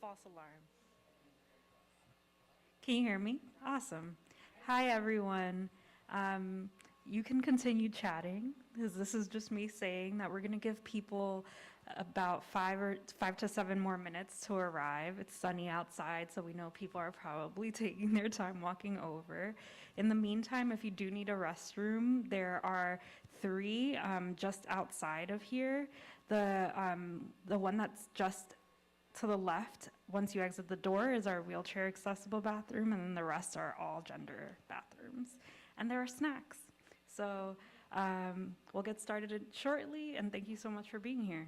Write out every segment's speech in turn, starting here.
false alarm. Can you hear me? Awesome. Hi, everyone. You can continue chatting because this is just me saying that we're going to give people about 5 to 7 more minutes to arrive. It's sunny outside, so we know people are probably taking their time walking over. In the meantime, if you do need a restroom, there are three just outside of here. The one that's just to the left, once you exit the door, is our wheelchair accessible bathroom, and then the rest are all gender bathrooms. And there are snacks. So we'll get started shortly, and thank you so much for being here.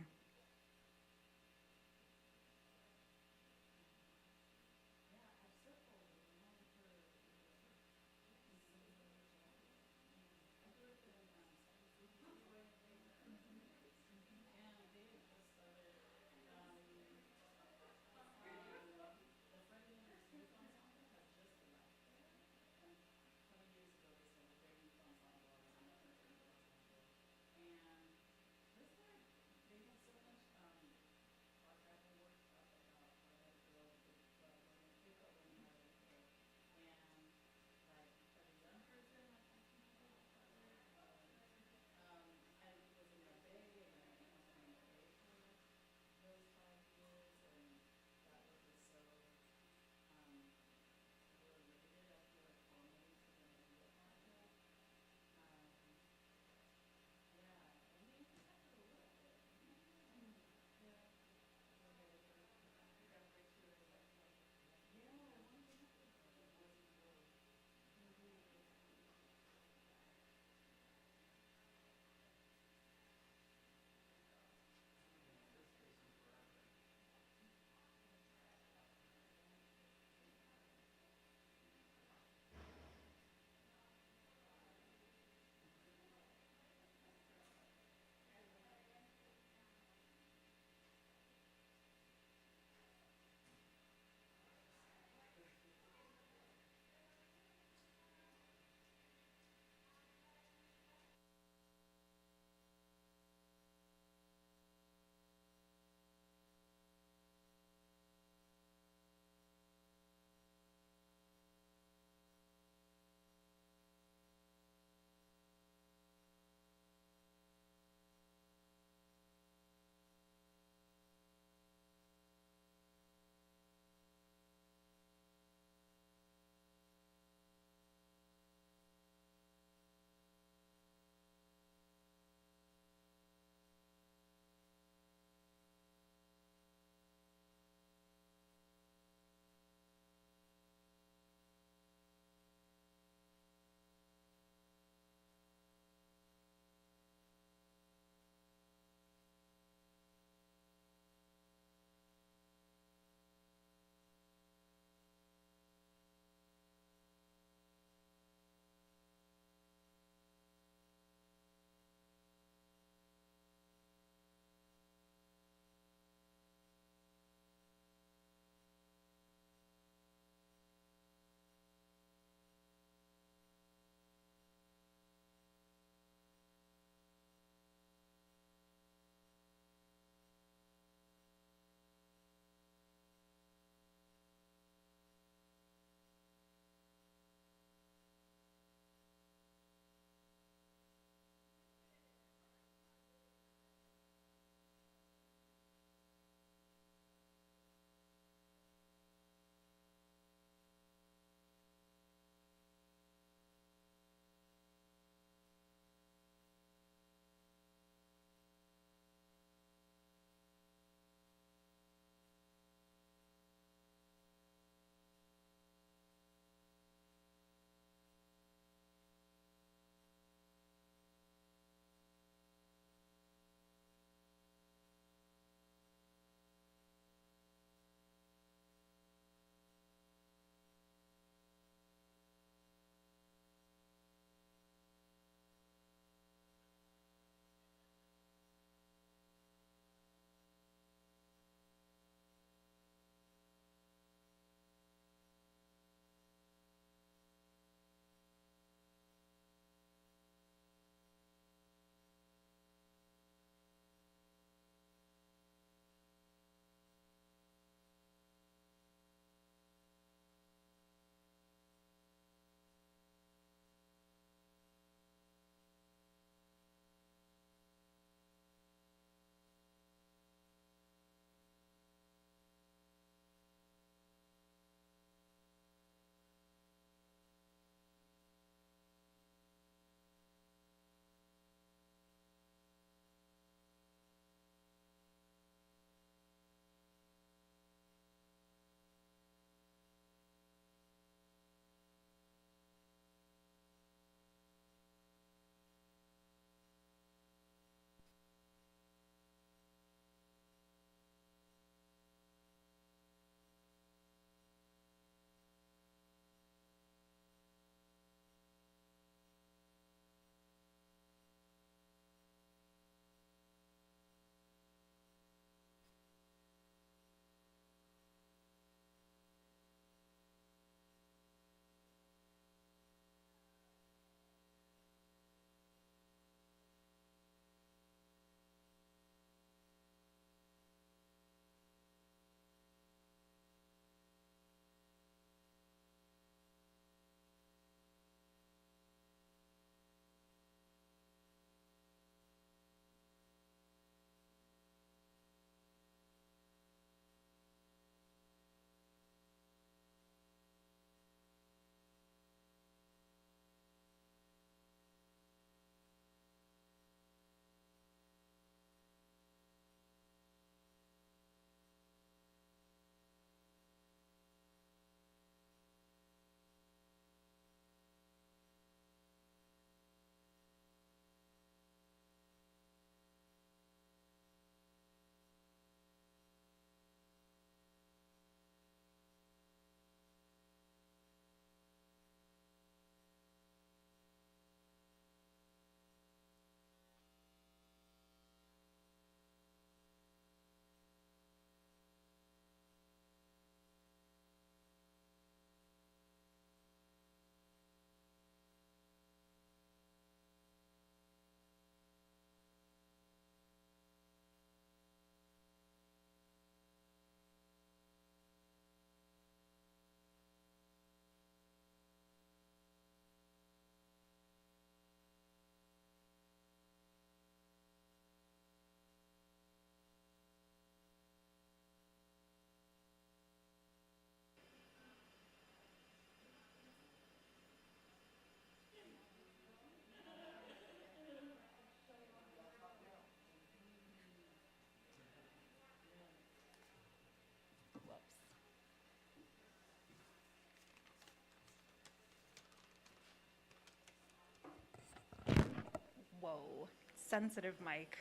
Sensitive mic.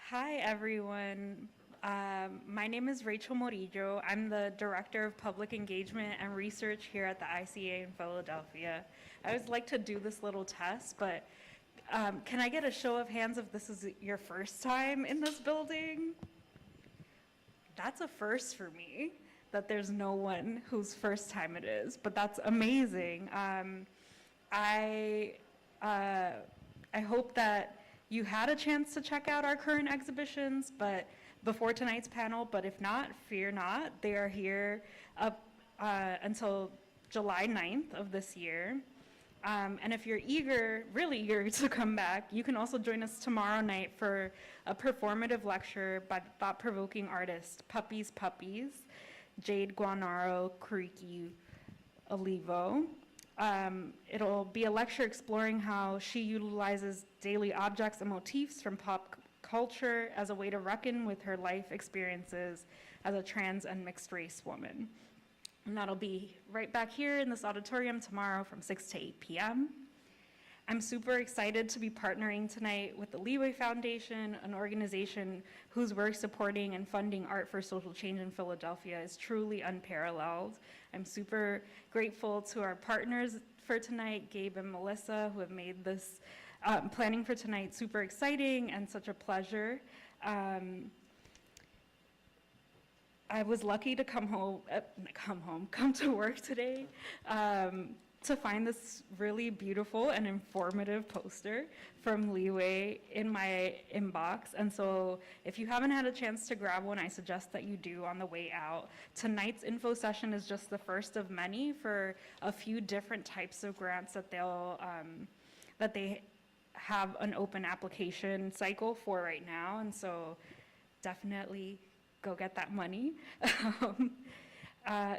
Hi, everyone. My name is Rachel Morillo. I'm the Director of Public Engagement and Research here at the ICA in Philadelphia. I always like to do this little test, but can I get a show of hands if this is your first time in this building? That's a first for me, that there's no one whose first time it is, but that's amazing. I hope that you had a chance to check out our current exhibitions, but before tonight's panel, but if not, fear not. They are here up until July 9th of this year. And if you're eager, really eager to come back, you can also join us tomorrow night for a performative lecture by the thought-provoking artist Puppies Puppies, Jade Guanaro Kuriki Olivo. It'll be a lecture exploring how she utilizes daily objects and motifs from pop culture as a way to reckon with her life experiences as a trans and mixed race woman. And that'll be right back here in this auditorium tomorrow from 6 to 8 p.m. I'm super excited to be partnering tonight with the Leeway Foundation, an organization whose work supporting and funding art for social change in Philadelphia is truly unparalleled. I'm super grateful to our partners for tonight, Gabe and Melissa, who have made this planning for tonight super exciting and such a pleasure. I was lucky to come to work today to find this really beautiful and informative poster from Leeway in my inbox. And so if you haven't had a chance to grab one, I suggest that you do on the way out. Tonight's info session is just the first of many for a few different types of grants that they have an open application cycle for right now. And so definitely go get that money.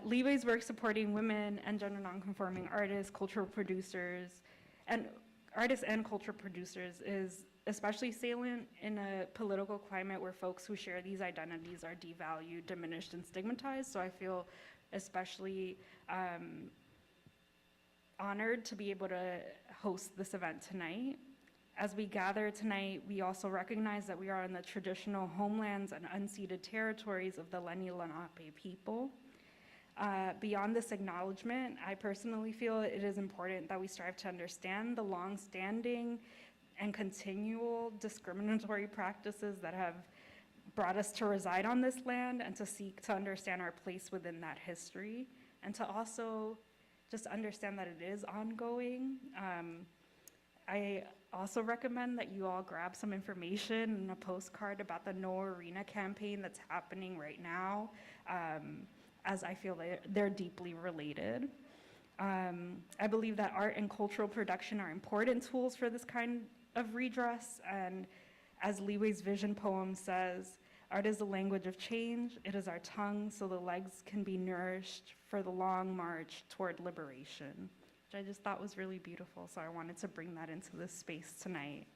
Leeway's work supporting women and gender nonconforming artists, cultural producers, and artists and cultural producers is especially salient in a political climate where folks who share these identities are devalued, diminished, and stigmatized. So I feel especially honored to be able to host this event tonight. As we gather tonight, we also recognize that we are in the traditional homelands and unceded territories of the Lenni Lenape people. Beyond this acknowledgement, I personally feel it is important that we strive to understand the long-standing and continual discriminatory practices that have brought us to reside on this land and to seek to understand our place within that history, and to also just understand that it is ongoing. I also recommend that you all grab some information and a postcard about the No Arena campaign that's happening right now, as I feel they're deeply related. I believe that art and cultural production are important tools for this kind of redress, and as Leeway's vision poem says, art is the language of change, it is our tongue so the legs can be nourished for the long march toward liberation. I just thought was really beautiful, so I wanted to bring that into this space tonight.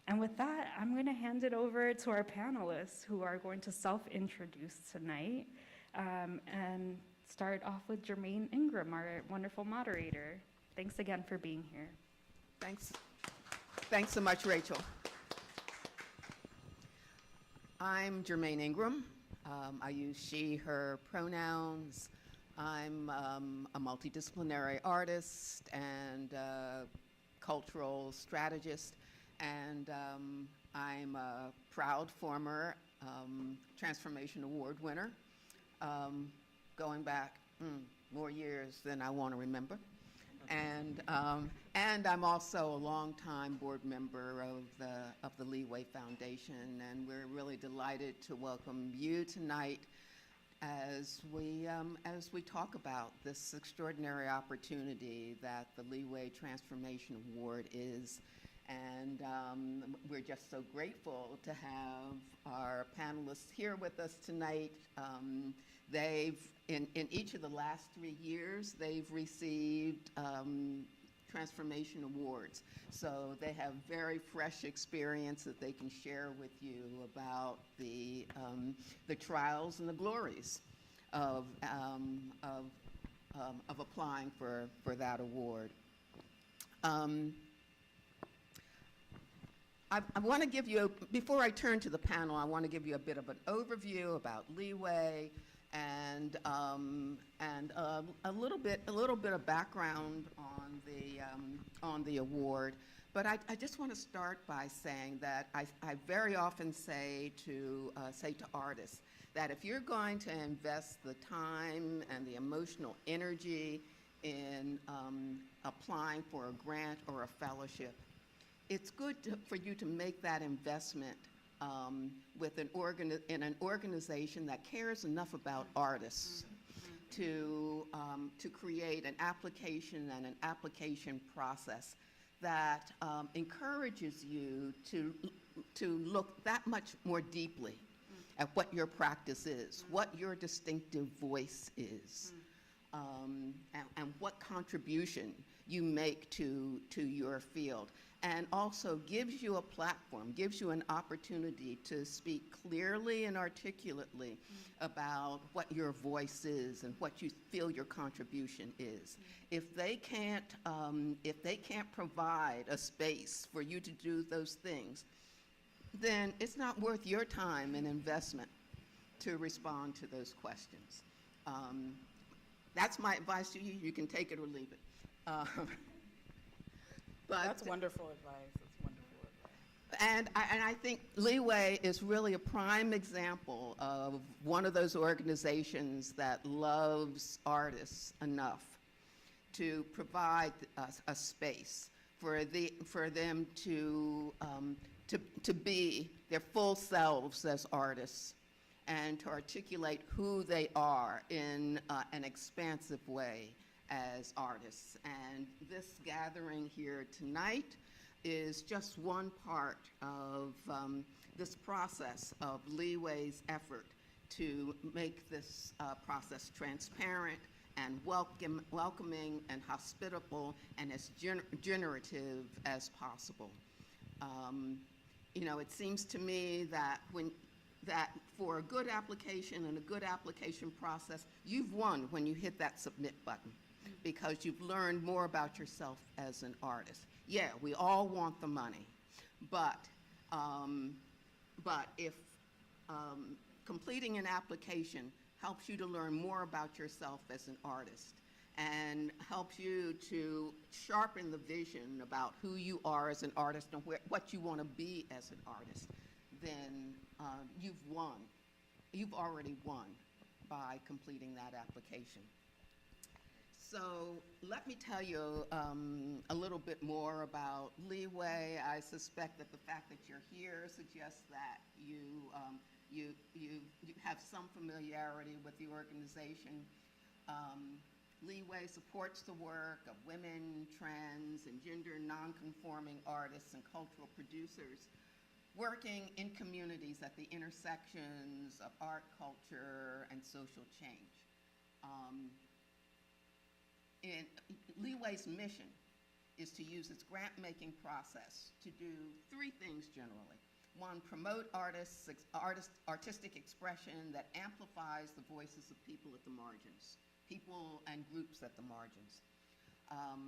And with that, I'm going to hand it over to our panelists who are going to self-introduce tonight, and start off with Germaine Ingram, our wonderful moderator. Thanks again for being here. Thanks. Thanks so much, Rachel. I'm Germaine Ingram. I use she, her pronouns. I'm a multidisciplinary artist and cultural strategist, and I'm a proud former Transformation Award winner, going back more years than I want to remember. And I'm also a longtime board member of the Leeway Foundation, and we're really delighted to welcome you tonight as we talk about this extraordinary opportunity that the Leeway Transformation Award is. And we're just so grateful to have our panelists here with us tonight. They've, in each of the last 3 years, they've received Transformation Awards. So they have very fresh experience that they can share with you about the trials and the glories of applying for that award. I want to give you, before I turn to the panel, I want to give you a bit of an overview about Leeway and a little bit of background on the award. But I just want to start by saying that I very often say to artists that if you're going to invest the time and the emotional energy in applying for a grant or a fellowship, it's good for you to make that investment with in an organization that cares enough about artists to create an application and an application process that encourages you to look that much more deeply at what your practice is, what your distinctive voice is, and what contribution you make to your field. And also gives you a platform, gives you an opportunity to speak clearly and articulately about what your voice is and what you feel your contribution is. If they can't provide a space for you to do those things, then it's not worth your time and investment to respond to those questions. That's my advice to you. You can take it or leave it. But that's wonderful advice. That's wonderful advice. And I think Leeway is really a prime example of one of those organizations that loves artists enough to provide a space for them to be their full selves as artists and to articulate who they are in an expansive way as artists. And this gathering here tonight is just one part of this process of Leeway's effort to make this process transparent and welcoming and hospitable and as generative as possible. You know, it seems to me that for a good application and a good application process, you've won when you hit that submit button, because you've learned more about yourself as an artist. Yeah, we all want the money, but if completing an application helps you to learn more about yourself as an artist and helps you to sharpen the vision about who you are as an artist and what you want to be as an artist, then you've won. You've already won by completing that application. So let me tell you a little bit more about Leeway. I suspect that the fact that you're here suggests that you have some familiarity with the organization. Leeway supports the work of women, trans, and gender nonconforming artists and cultural producers working in communities at the intersections of art, culture, and social change. And Leeway's mission is to use its grant-making process to do three things generally. One, promote artistic expression that amplifies the voices of people at the margins, people and groups at the margins.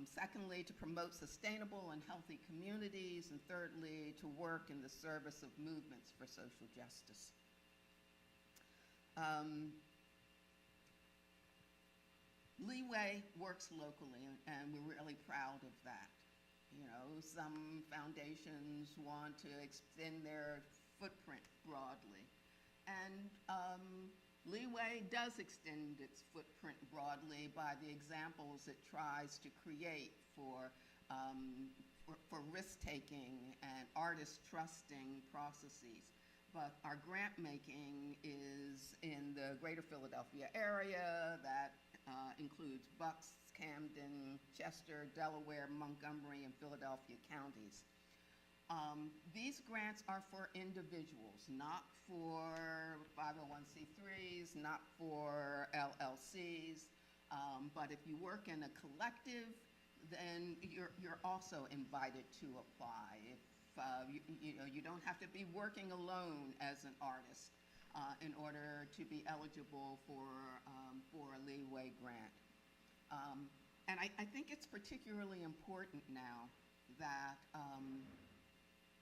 Secondly, to promote sustainable and healthy communities. And thirdly, to work in the service of movements for social justice. Leeway works locally, and we're really proud of that. You know, some foundations want to extend their footprint broadly. And Leeway does extend its footprint broadly by the examples it tries to create for risk-taking and artist-trusting processes. But our grant making is in the greater Philadelphia area that includes Bucks, Camden, Chester, Delaware, Montgomery, and Philadelphia counties. These grants are for individuals, not for 501c3s, not for LLCs, but if you work in a collective, then you're also invited to apply. If you don't have to be working alone as an artist in order to be eligible for a Leeway grant. And I think it's particularly important now that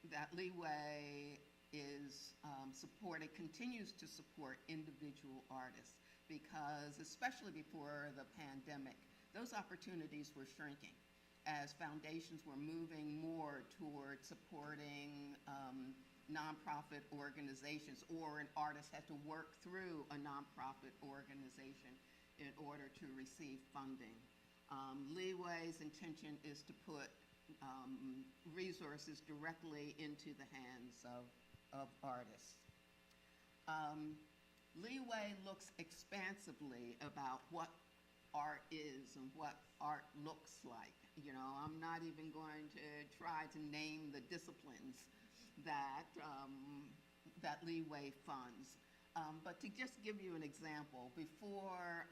that Leeway is continues to support individual artists, because especially before the pandemic, those opportunities were shrinking as foundations were moving more toward supporting nonprofit organizations, or an artist had to work through a nonprofit organization in order to receive funding. Leeway's intention is to put resources directly into the hands of artists. Leeway looks expansively about what art is and what art looks like. You know, I'm not even going to try to name the disciplines that that Leeway funds. But to just give you an example, before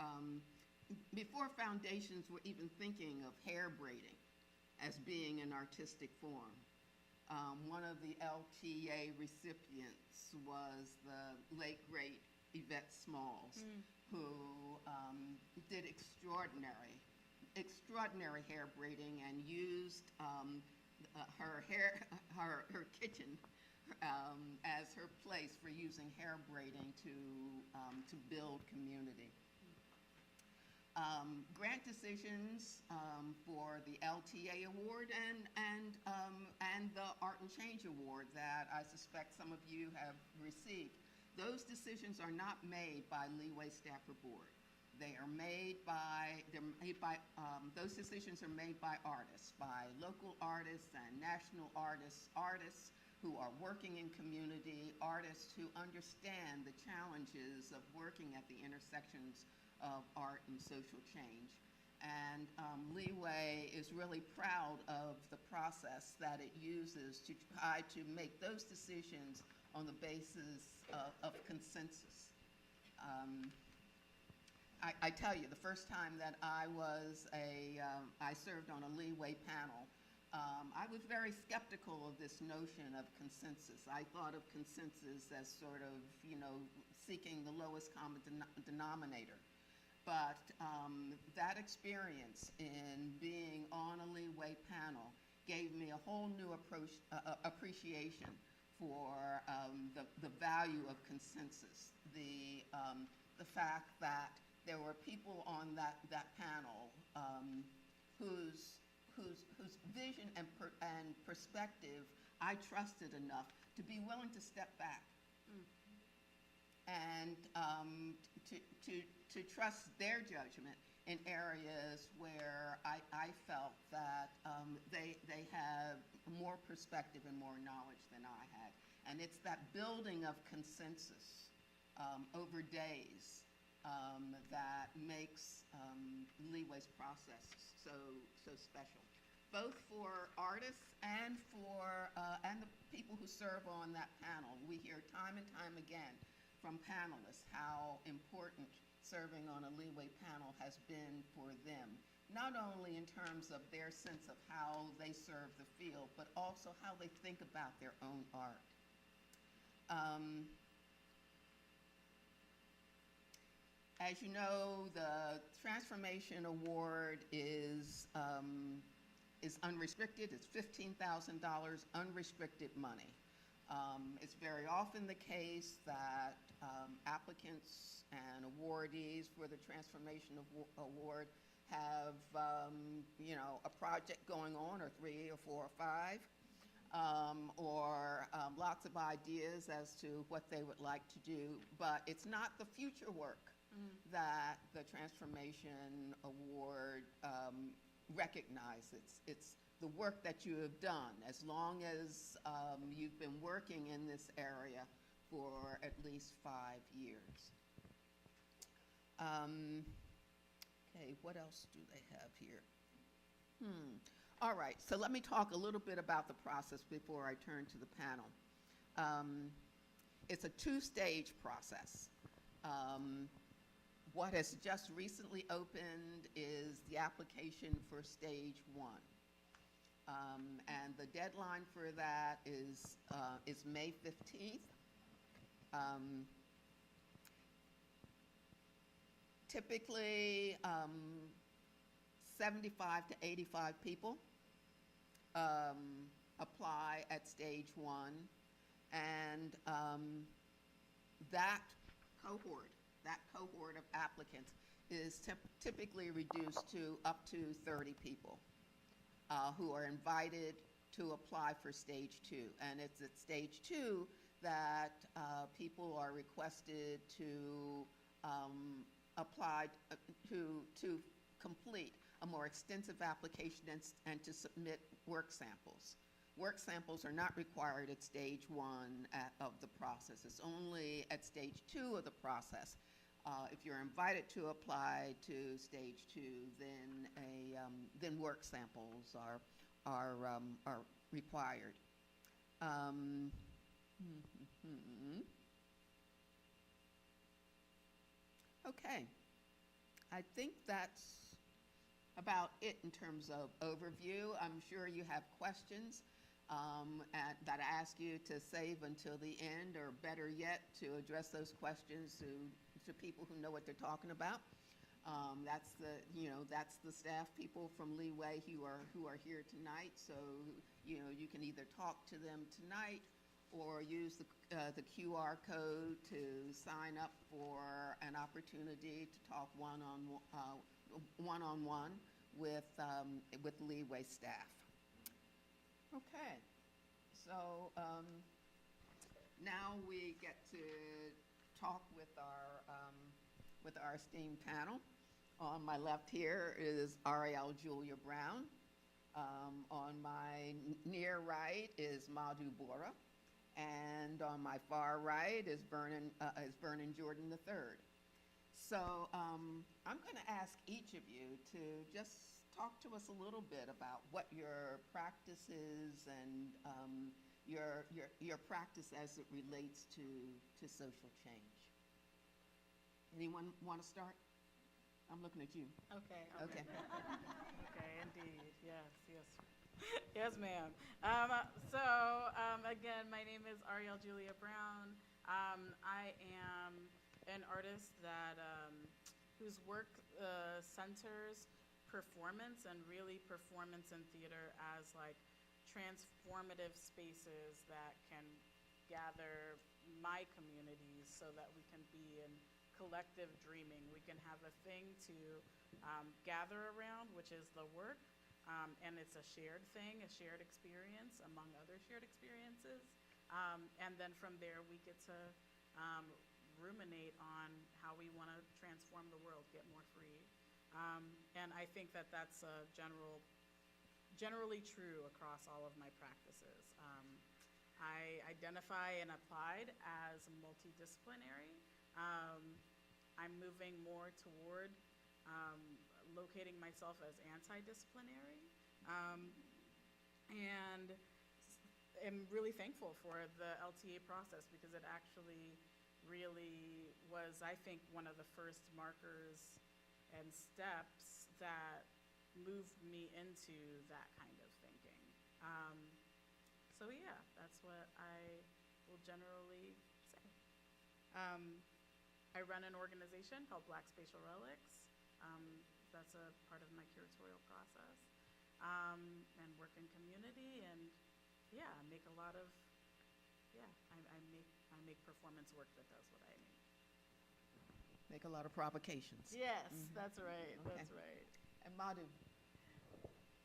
foundations were even thinking of hair braiding as being an artistic form, one of the LTA recipients was the late great Yvette Smalls, who did extraordinary hair braiding and used her kitchen as her place for using hair braiding to build community. Grant decisions for the LTA award and the Art and Change Award that I suspect some of you have received. Those decisions are not made by Leeway staff or board. Those decisions are made by artists, by local artists and national artists, artists who are working in community, artists who understand the challenges of working at the intersections of art and social change. And Leeway is really proud of the process that it uses to try to make those decisions on the basis of consensus. I tell you, the first time that I served on a Leeway panel, I was very skeptical of this notion of consensus. I thought of consensus as sort of, seeking the lowest common denominator. But that experience in being on a Leeway panel gave me a whole new appreciation for the value of consensus, the fact that there were people on that panel whose vision and perspective I trusted enough to be willing to step back and to trust their judgment in areas where I felt that they have more perspective and more knowledge than I had. And it's that building of consensus over days that makes Leeway's process so special, both for artists and for and the people who serve on that panel. We hear time and time again from panelists how important serving on a Leeway panel has been for them, not only in terms of their sense of how they serve the field, but also how they think about their own art. As you know, the Transformation Award is unrestricted. It's $15,000 unrestricted money. It's very often the case that applicants and awardees for the Transformation Award have, a project going on, or 3 or 4 or 5, or lots of ideas as to what they would like to do, but it's not the future work that the Transformation Award recognizes. It's the work that you have done, as long as you've been working in this area for at least 5 years. Okay, what else do they have here? All right, so let me talk a little bit about the process before I turn to the panel. It's a 2-stage process. What has just recently opened is the application for stage 1. And the deadline for that is May 15th. Typically, 75 to 85 people apply at stage 1, and that cohort of applicants is typically reduced to up to 30 people who are invited to apply for stage 2. And it's at stage 2 that people are requested to apply to complete a more extensive application and to submit work samples. Work samples are not required at stage 1 of the process. It's only at stage 2 of the process. If you're invited to apply to stage 2, then work samples are required. Okay, I think that's about it in terms of overview. I'm sure you have questions that I ask you to save until the end, or better yet, to address those questions to people who know what they're talking about. That's the staff people from Leeway who are here tonight. So you can either talk to them tonight or use the QR code to sign up for an opportunity to talk one-on-one with Leeway staff. Okay, so now we get to talk with our esteemed panel. On my left here is Arielle Julia Brown. On my near right is Madhu Bora, and on my far right is Vernon Jordan III. So I'm going to ask each of you to just talk to us a little bit about what your practice is and your practice as it relates to social change. Anyone want to start? I'm looking at you. Okay. Okay. Okay, indeed. Yes. Yes, ma'am. Again, my name is Arielle Julia Brown. I am an artist whose work centers performance, and really performance and theater as like transformative spaces that can gather my communities so that we can be in collective dreaming. We can have a thing to gather around, which is the work, and it's a shared thing, a shared experience among other shared experiences. And then from there, we get to ruminate on how we want to transform the world, get more free. And I think that that's generally true across all of my practices. I identify and applied as multidisciplinary. I'm moving more toward locating myself as anti-disciplinary. And am really thankful for the LTA process, because it actually really was, I think, one of the first markers and steps that moved me into that kind of thinking. So yeah, that's what I will generally say. I run an organization called Black Spatial Relics. That's a part of my curatorial process, and work in community, and yeah, I make a lot of, I make performance work that does what I make. Make a lot of provocations. Yes, that's right, Okay. that's right. And Madhu.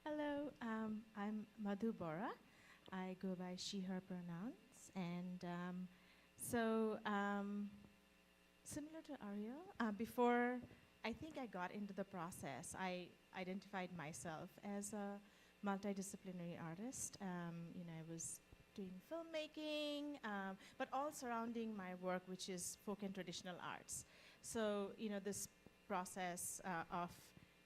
Hello, I'm Madhu Bora. I go by she, her pronouns. And similar to Arielle, before I think I got into the process, I identified myself as a multidisciplinary artist. I was doing filmmaking, but all surrounding my work, which is folk and traditional arts. So, this process of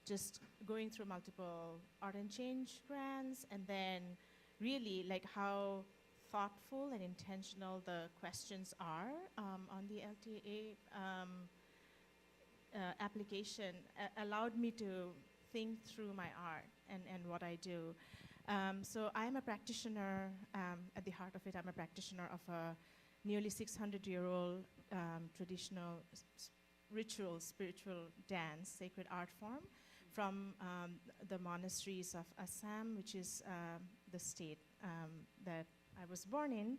just going through multiple art and change grants, and then really like how thoughtful and intentional the questions are on the LTA application allowed me to think through my art and what I do. So I'm a practitioner, at the heart of it, I'm a practitioner of a nearly 600-year-old traditional ritual, spiritual dance, sacred art form from the monasteries of Assam, which is the state that I was born in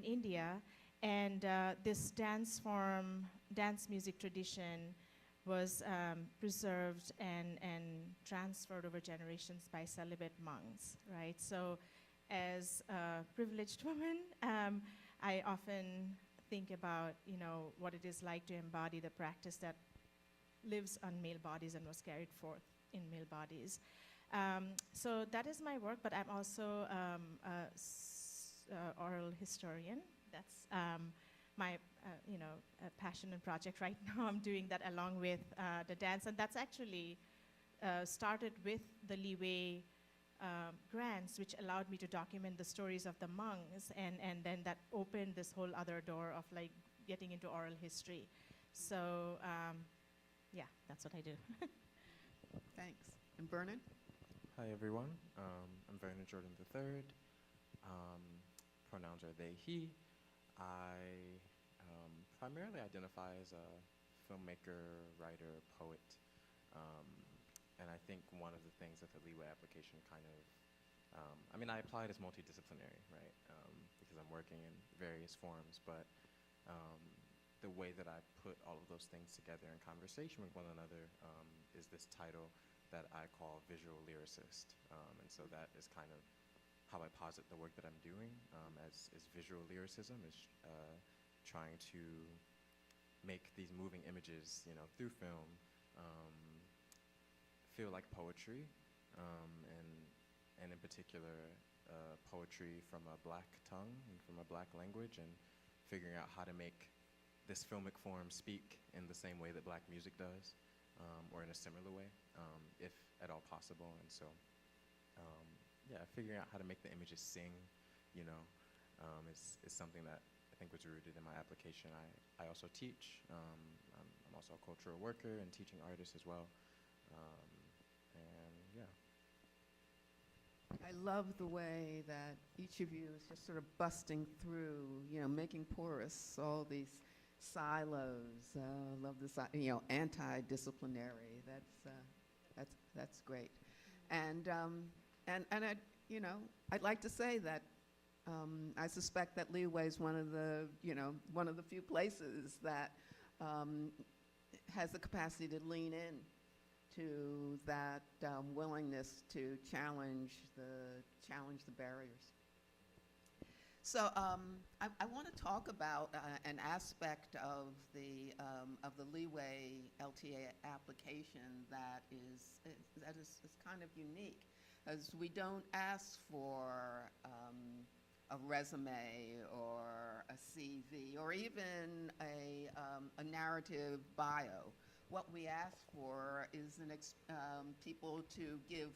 India. And this dance music tradition was preserved and transferred over generations by celibate monks, right? So as a privileged woman, I often think about, what it is like to embody the practice that lives on male bodies and was carried forth in male bodies. So that is my work, but I'm also a oral historian. That's my passion and project right now. I'm doing that along with the dance, and that's actually started with the Leeway grants, which allowed me to document the stories of the monks, and then that opened this whole other door of like getting into oral history. So yeah, that's what I do. Thanks. And Vernon? Hi, everyone. I'm Vernon Jordan III. Pronouns are they, he. I primarily identify as a filmmaker, writer, poet. And I think one of the things that the Leeway application kind of, I applied as multidisciplinary, right? Because I'm working in various forms, but the way that I put all of those things together in conversation with one another is this title that I call visual lyricist. And so that is kind of how I posit the work that I'm doing as visual lyricism, is trying to make these moving images, through film, feel like poetry, and in particular, poetry from a Black tongue and from a Black language, and figuring out how to make this filmic form speak in the same way that Black music does, or in a similar way, if at all possible. And so, figuring out how to make the images sing, is something that I think was rooted in my application. I also teach. I'm also a cultural worker and teaching artist as well. And yeah. I love the way that each of you is just sort of busting through, making porous all these silos. Love this, anti-disciplinary. That's great. And I'd like to say that I suspect that Leeway is one of the few places that has the capacity to lean in to that willingness to challenge the barriers. So I want to talk about an aspect of the Leeway LTA application that is kind of unique, as we don't ask for a resume or a CV or even a narrative bio. What we ask for is people to give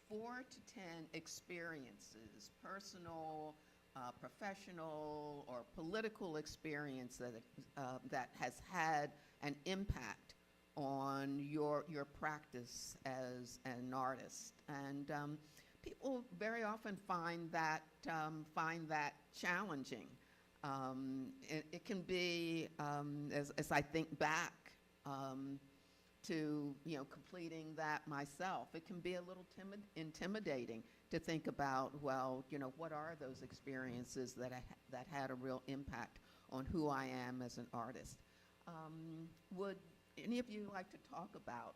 4 to 10 experiences, personal, professional, or political experience that has had an impact on your practice as an artist. And people very often find that challenging. It can be, as I think back to completing that myself, it can be a little intimidating to think about, well, what are those experiences that had a real impact on who I am as an artist? Would any of you like to talk about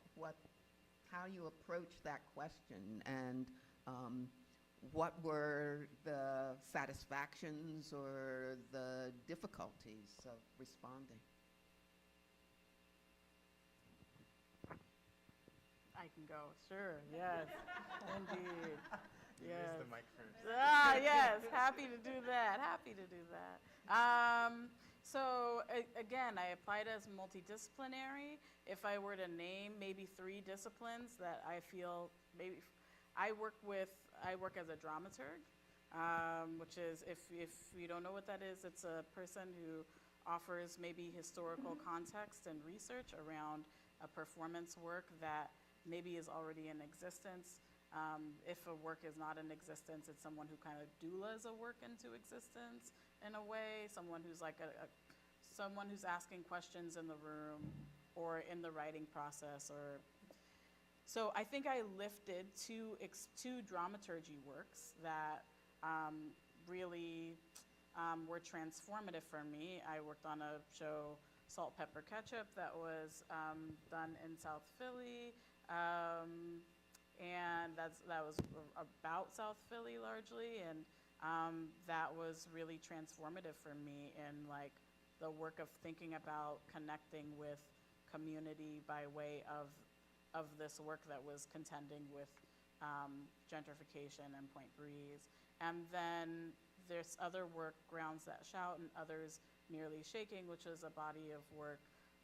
how you approach that question, and what were the satisfactions or the difficulties of responding? I can go. Sure. Yes. Indeed. Yes. Use the mic first. Yes. Happy to do that. Happy to do that. So again, I applied as multidisciplinary. If I were to name maybe 3 disciplines that I feel maybe I work as a dramaturg, which is, if you don't know what that is, it's a person who offers maybe historical context and research around a performance work that maybe is already in existence. If a work is not in existence, it's someone who kind of doulas a work into existence in a way, someone who's like someone who's asking questions in the room or in the writing process, or So I think I lifted two dramaturgy works that really were transformative for me. I worked on a show, Salt, Pepper, Ketchup, that was done in South Philly. And that was about South Philly largely, and that was really transformative for me in like the work of thinking about connecting with community by way of this work that was contending with gentrification and Point Breeze. And then there's other work, Grounds That Shout, and Others Merely Shaking, which is a body of work,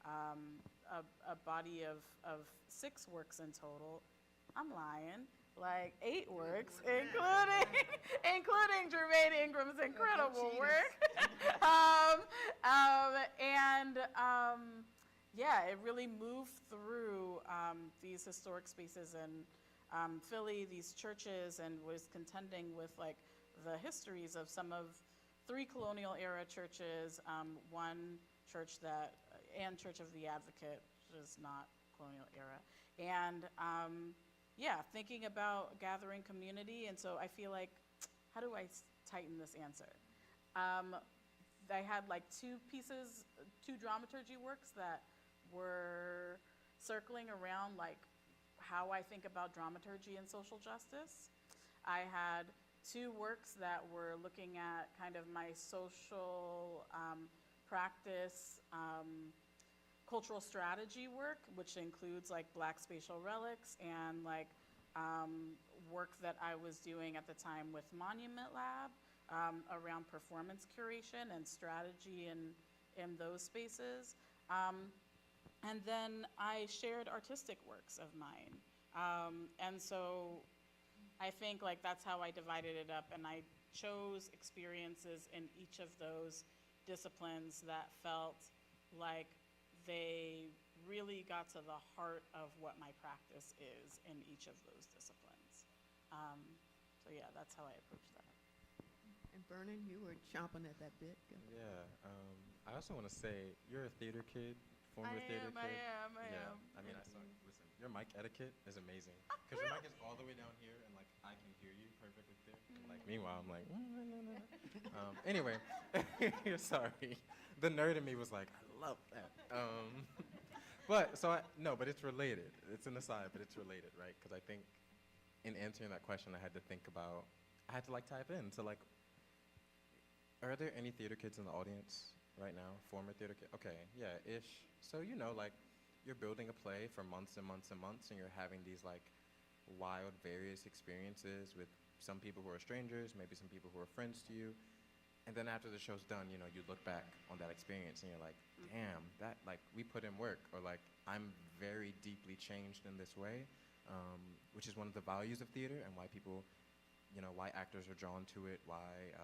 a body of 6 works in total. I'm lying, like 8 works, including Germaine Ingram's incredible work. Yeah, it really moved through these historic spaces in Philly, these churches, and was contending with like the histories of some of 3 colonial era churches, one church and Church of the Advocate, which is not colonial era, and yeah, thinking about gathering community. And so I feel like, how do I tighten this answer? I had like 2 dramaturgy works that were circling around like how I think about dramaturgy and social justice. I had 2 works that were looking at kind of my social practice, cultural strategy work, which includes like Black spatial relics and like work that I was doing at the time with Monument Lab around performance curation and strategy in those spaces. And then I shared artistic works of mine. And so I think like that's how I divided it up, and I chose experiences in each of those disciplines that felt like they really got to the heart of what my practice is in each of those disciplines. So yeah, that's how I approach that. And Vernon, you were chomping at that bit. Go. Yeah. I also want to say, you're a theater kid, former theater kid. I am. I mean, I saw. Listen, your mic etiquette is amazing because your mic is all the way down here, and like I can hear you perfectly clear. And, like meanwhile, I'm like, anyway, sorry. The nerd in me was like, I love that. But it's related. It's an aside, but it's related, right? Because I think in answering that question, I had to like type in to like, are there any theater kids in the audience right now? Former theater kids? Okay, yeah, ish. So like, you're building a play for months and months and months, and you're having these like wild, various experiences with some people who are strangers, maybe some people who are friends to you. And then after the show's done, you look back on that experience and you're like, damn, that like we put in work, or like I'm very deeply changed in this way, which is one of the values of theater and why people, why actors are drawn to it, why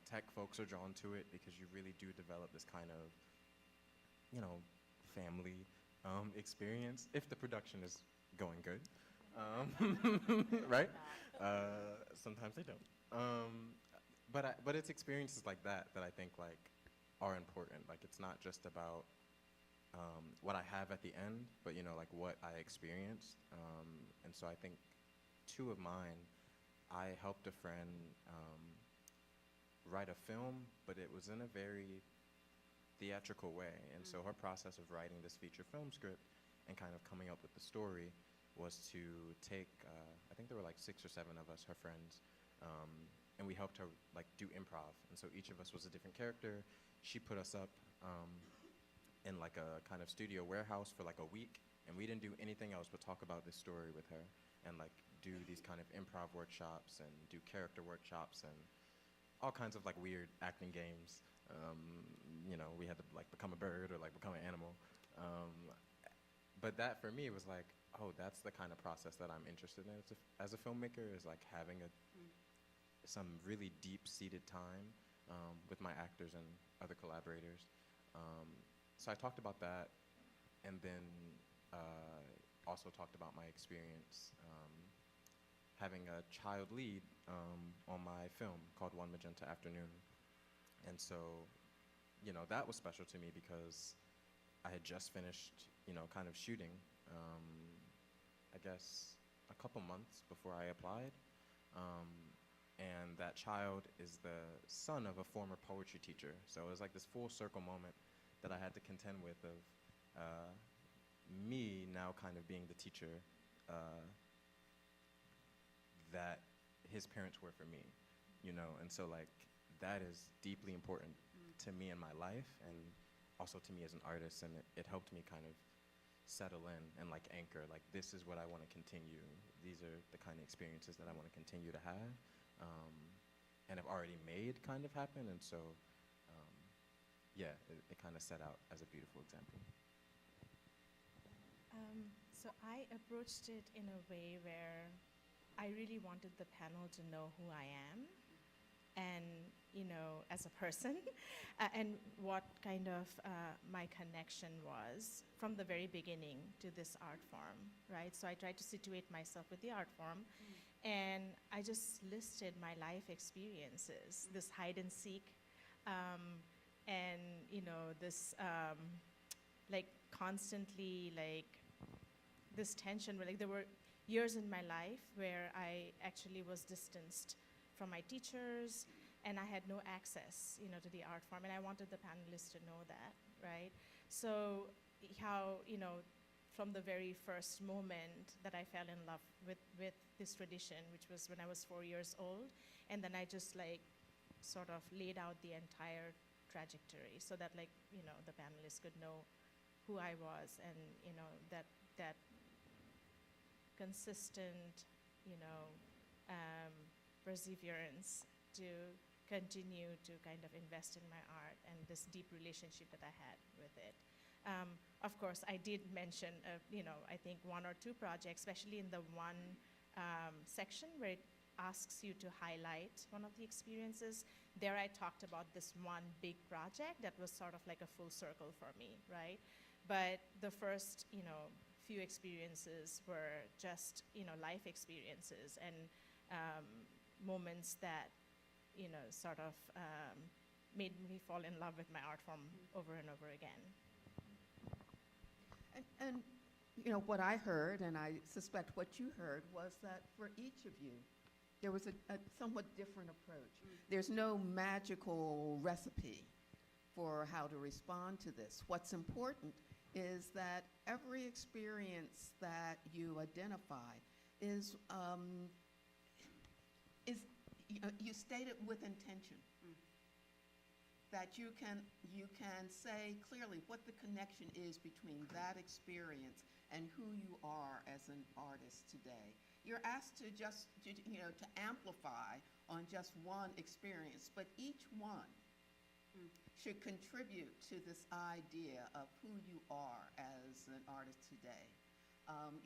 tech folks are drawn to it, because you really do develop this kind of, family experience if the production is going good, right? Sometimes they don't. But it's experiences like that I think like are important. Like it's not just about what I have at the end, but like what I experienced. And so I think 2 of mine, I helped a friend write a film, but it was in a very theatrical way. And so her process of writing this feature film script and kind of coming up with the story was to take, I think there were like 6 or 7 of us, her friends, and we helped her like do improv. And so each of us was a different character. She put us up in like a kind of studio warehouse for like a week, and we didn't do anything else but talk about this story with her and like do these kind of improv workshops and do character workshops and all kinds of like weird acting games. We had to like become a bird or like become an animal. But that for me was like, oh, that's the kind of process that I'm interested in as a filmmaker, is like having some really deep-seated time with my actors and other collaborators. So I talked about that, and then also talked about my experience having a child lead on my film called One Magenta Afternoon. And so, that was special to me because I had just finished, kind of shooting I guess, a couple months before I applied. And that child is the son of a former poetry teacher. So it was like this full circle moment that I had to contend with of me now kind of being the teacher that his parents were for me, you know? And so like that is deeply important to me in my life and also to me as an artist, and it helped me kind of settle in and like anchor, like this is what I want to continue. These are the kind of experiences that I want to continue to have, and have already made kind of happen. And so, yeah, it kind of set out as a beautiful example. So I approached it in a way where I really wanted the panel to know who I am and, you know, as a person, and what kind of my connection was from the very beginning to this art form, right? So I tried to situate myself with the art form, and I just listed my life experiences, this hide and seek, and, you know, this, like, constantly, like, this tension where, like, there were years in my life where I actually was distanced from my teachers, and I had no access, you know, to the art form, and I wanted the panelists to know that, right? So how, you know, from the very first moment that I fell in love with this tradition, which was when I was 4 years old, and then I just like sort of laid out the entire trajectory so that, like, you know, the panelists could know who I was, and, you know, that consistent, you know, perseverance to continue to kind of invest in my art and this deep relationship that I had with it. Of course, I did mention, you know, I think 1 or 2 projects, especially in the one section where it asks you to highlight one of the experiences. There I talked about this one big project that was sort of like a full circle for me, right? But the first, you know, few experiences were just, you know, life experiences and moments that, you know, sort of made me fall in love with my art form over and over again. And you know, what I heard, and I suspect what you heard, was that for each of you, there was a somewhat different approach. There's no magical recipe for how to respond to this. What's important is that every experience that you identify is you state it with intention. That you can say clearly what the connection is between that experience and who you are as an artist today. You're asked to just, you know, to amplify on just one experience, but each one should contribute to this idea of who you are as an artist today.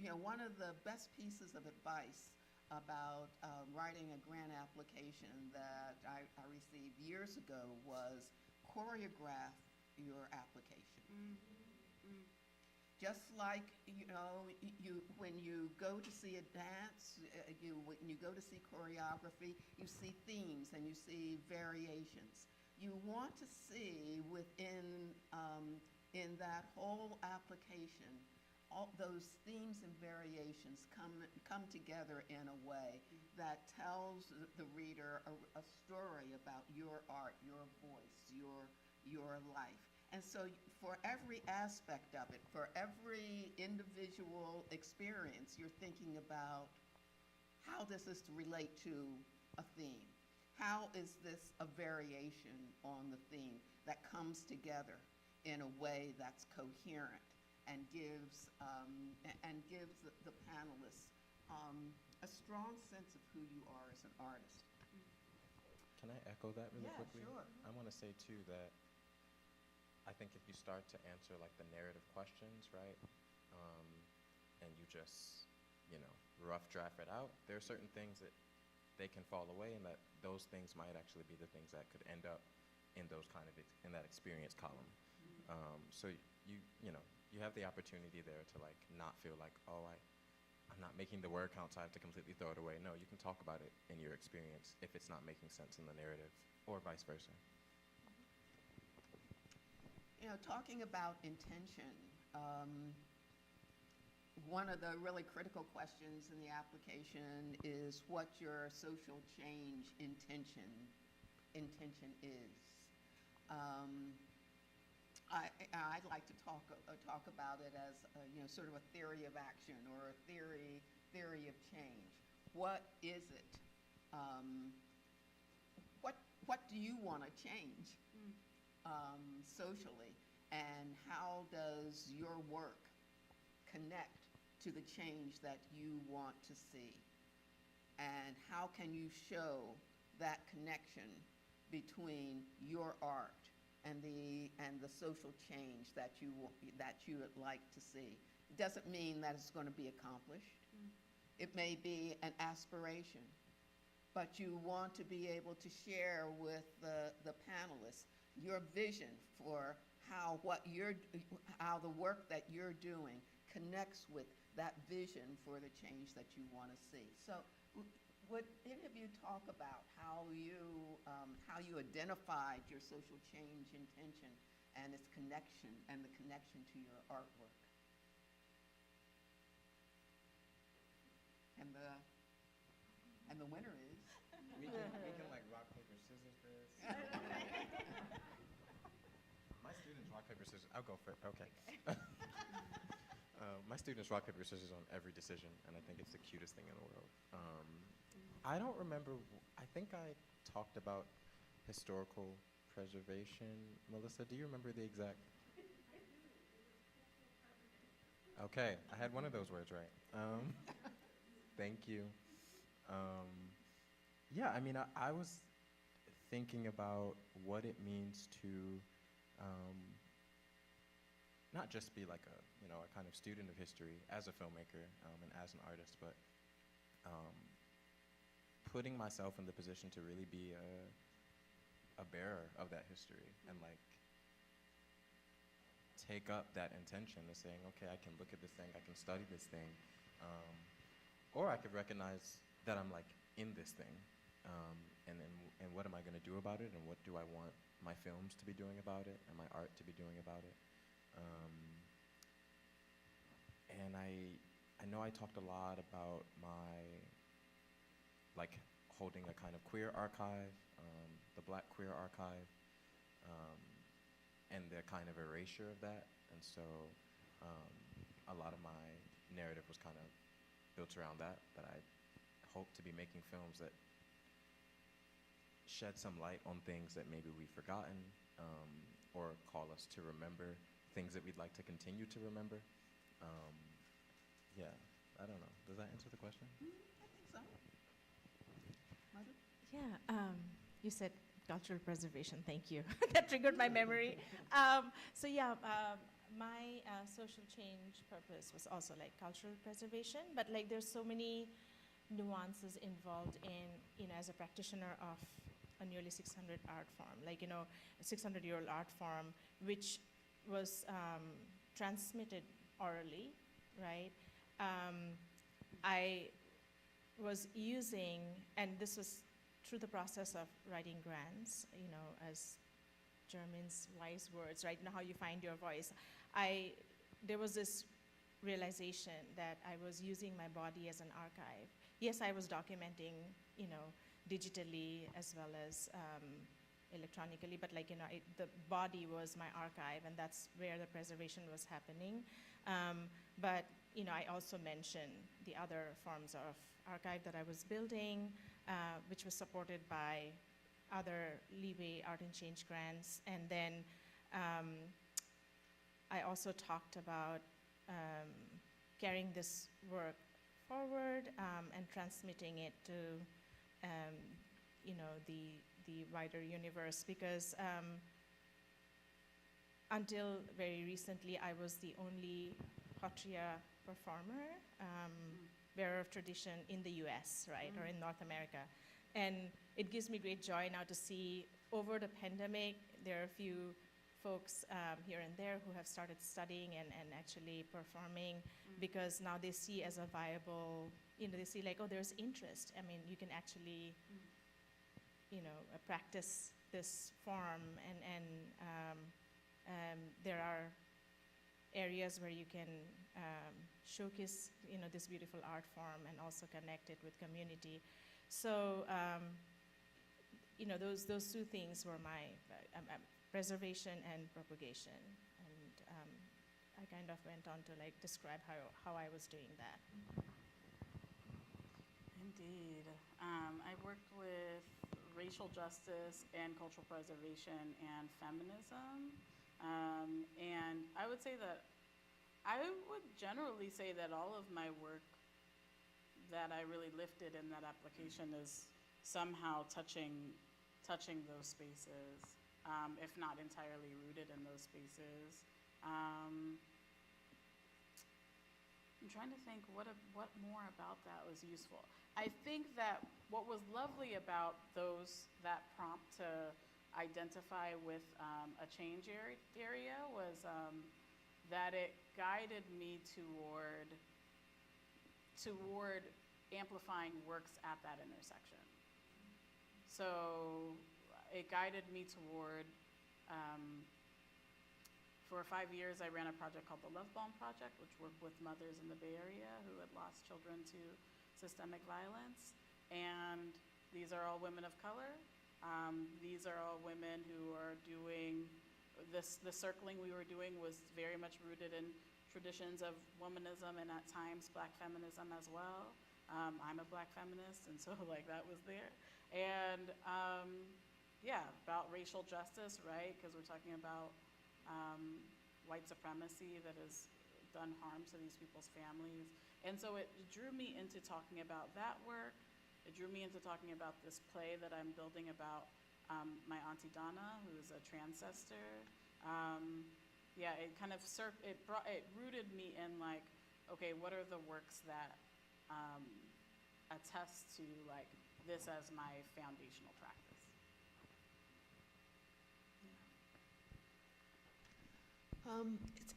You know, one of the best pieces of advice about writing a grant application that I received years ago was choreograph your application. Just like, you know, when you go to see a dance, when you go to see choreography, you see themes and you see variations. You want to see within in that whole application, all those themes and variations come together in a way that tells the reader a story about your art, your voice, your life. And so for every aspect of it, for every individual experience, you're thinking about how does this relate to a theme? How is this a variation on the theme that comes together in a way that's coherent and gives the panelists a strong sense of who you are as an artist? Can I echo that really quickly? Sure. I want to say too that I think if you start to answer like the narrative questions, right, and you just, you know, rough draft it out, there are certain things that they can fall away, and that those things might actually be the things that could end up in those kind of in that experience column. So you know, you have the opportunity there to like not feel like, oh, I'm not making the word count, so I have to completely throw it away. No, you can talk about it in your experience if it's not making sense in the narrative, or vice versa. You know, talking about intention, one of the really critical questions in the application is what your social change intention is. I'd like to talk about it as sort of a theory of action or a theory of change. What is it? What do you want to change socially, and how does your work connect to the change that you want to see? And how can you show that connection between your art and the social change that you would like to see? It doesn't mean that it's going to be accomplished. It may be an aspiration, but you want to be able to share with the panelists your vision for how the work that you're doing connects with that vision for the change that you want to see. So would any of you talk about how you identified your social change intention and its connection and the connection to your artwork? And the winner is? We can like rock, paper, scissors this. My students rock, paper, scissors. I'll go for it. Okay. My students rock, paper, scissors on every decision, and I think it's the cutest thing in the world. I don't remember. I think I talked about historical preservation. Melissa, do you remember the exact? Okay, I had one of those words right. Thank you. Yeah, I mean, I was thinking about what it means to not just be like a kind of student of history as a filmmaker and as an artist, but putting myself in the position to really be a bearer of that history and like take up that intention of saying, okay, I can look at this thing, I can study this thing, or I could recognize that I'm like in this thing, and what am I going to do about it, and what do I want my films to be doing about it, and my art to be doing about it. And I know I talked a lot about my like holding a kind of queer archive, the Black queer archive, and the kind of erasure of that. And so a lot of my narrative was kind of built around that I hope to be making films that shed some light on things that maybe we've forgotten, or call us to remember things that we'd like to continue to remember. Yeah, I don't know. Does that answer the question? I think so. Madhu? Yeah, you said cultural preservation, thank you. That triggered my memory. So yeah, my social change purpose was also like cultural preservation, but like there's so many nuances involved in, as a practitioner of a nearly 600 art form, like, a 600-year-old art form, which was transmitted orally, right? I was using, and this was through the process of writing grants, as Germaine's wise words, right? How you find your voice. There was this realization that I was using my body as an archive. Yes, I was documenting, digitally as well as electronically, but like, the body was my archive, and that's where the preservation was happening. But, I also mentioned the other forms of archive that I was building, which was supported by other Leeway Art and Change grants. And then I also talked about carrying this work forward and transmitting it to, the wider universe, because until very recently, I was the only Hotria performer, bearer of tradition in the US, right, or in North America. And it gives me great joy now to see over the pandemic, there are a few folks here and there who have started studying and actually performing, because now they see as a viable, they see like, oh, there's interest. I mean, you can actually, practice this form, and there are areas where you can showcase, this beautiful art form and also connect it with community. So, those two things were my preservation and propagation. And I kind of went on to describe how I was doing that. Indeed. I worked with racial justice and cultural preservation and feminism. And I would generally say that all of my work that I really lifted in that application is somehow touching those spaces, if not entirely rooted in those spaces. I'm trying to think what more about that was useful. I think that what was lovely about that prompt to identify with a change area was that it guided me toward amplifying works at that intersection. So it guided me toward, for 5 years I ran a project called the Love Balm Project, which worked with mothers in the Bay Area who had lost children to systemic violence. And these are all women of color. These are all women who are doing this. The circling we were doing was very much rooted in traditions of womanism and at times Black feminism as well. I'm a Black feminist, and so that was there. And about racial justice, right? Because we're talking about white supremacy that has done harm to these people's families. And so it drew me into talking about that work. It drew me into talking about this play that I'm building about my Auntie Donna, who is a transcestor. It kind of it rooted me in okay, what are the works that attest to this as my foundational practice?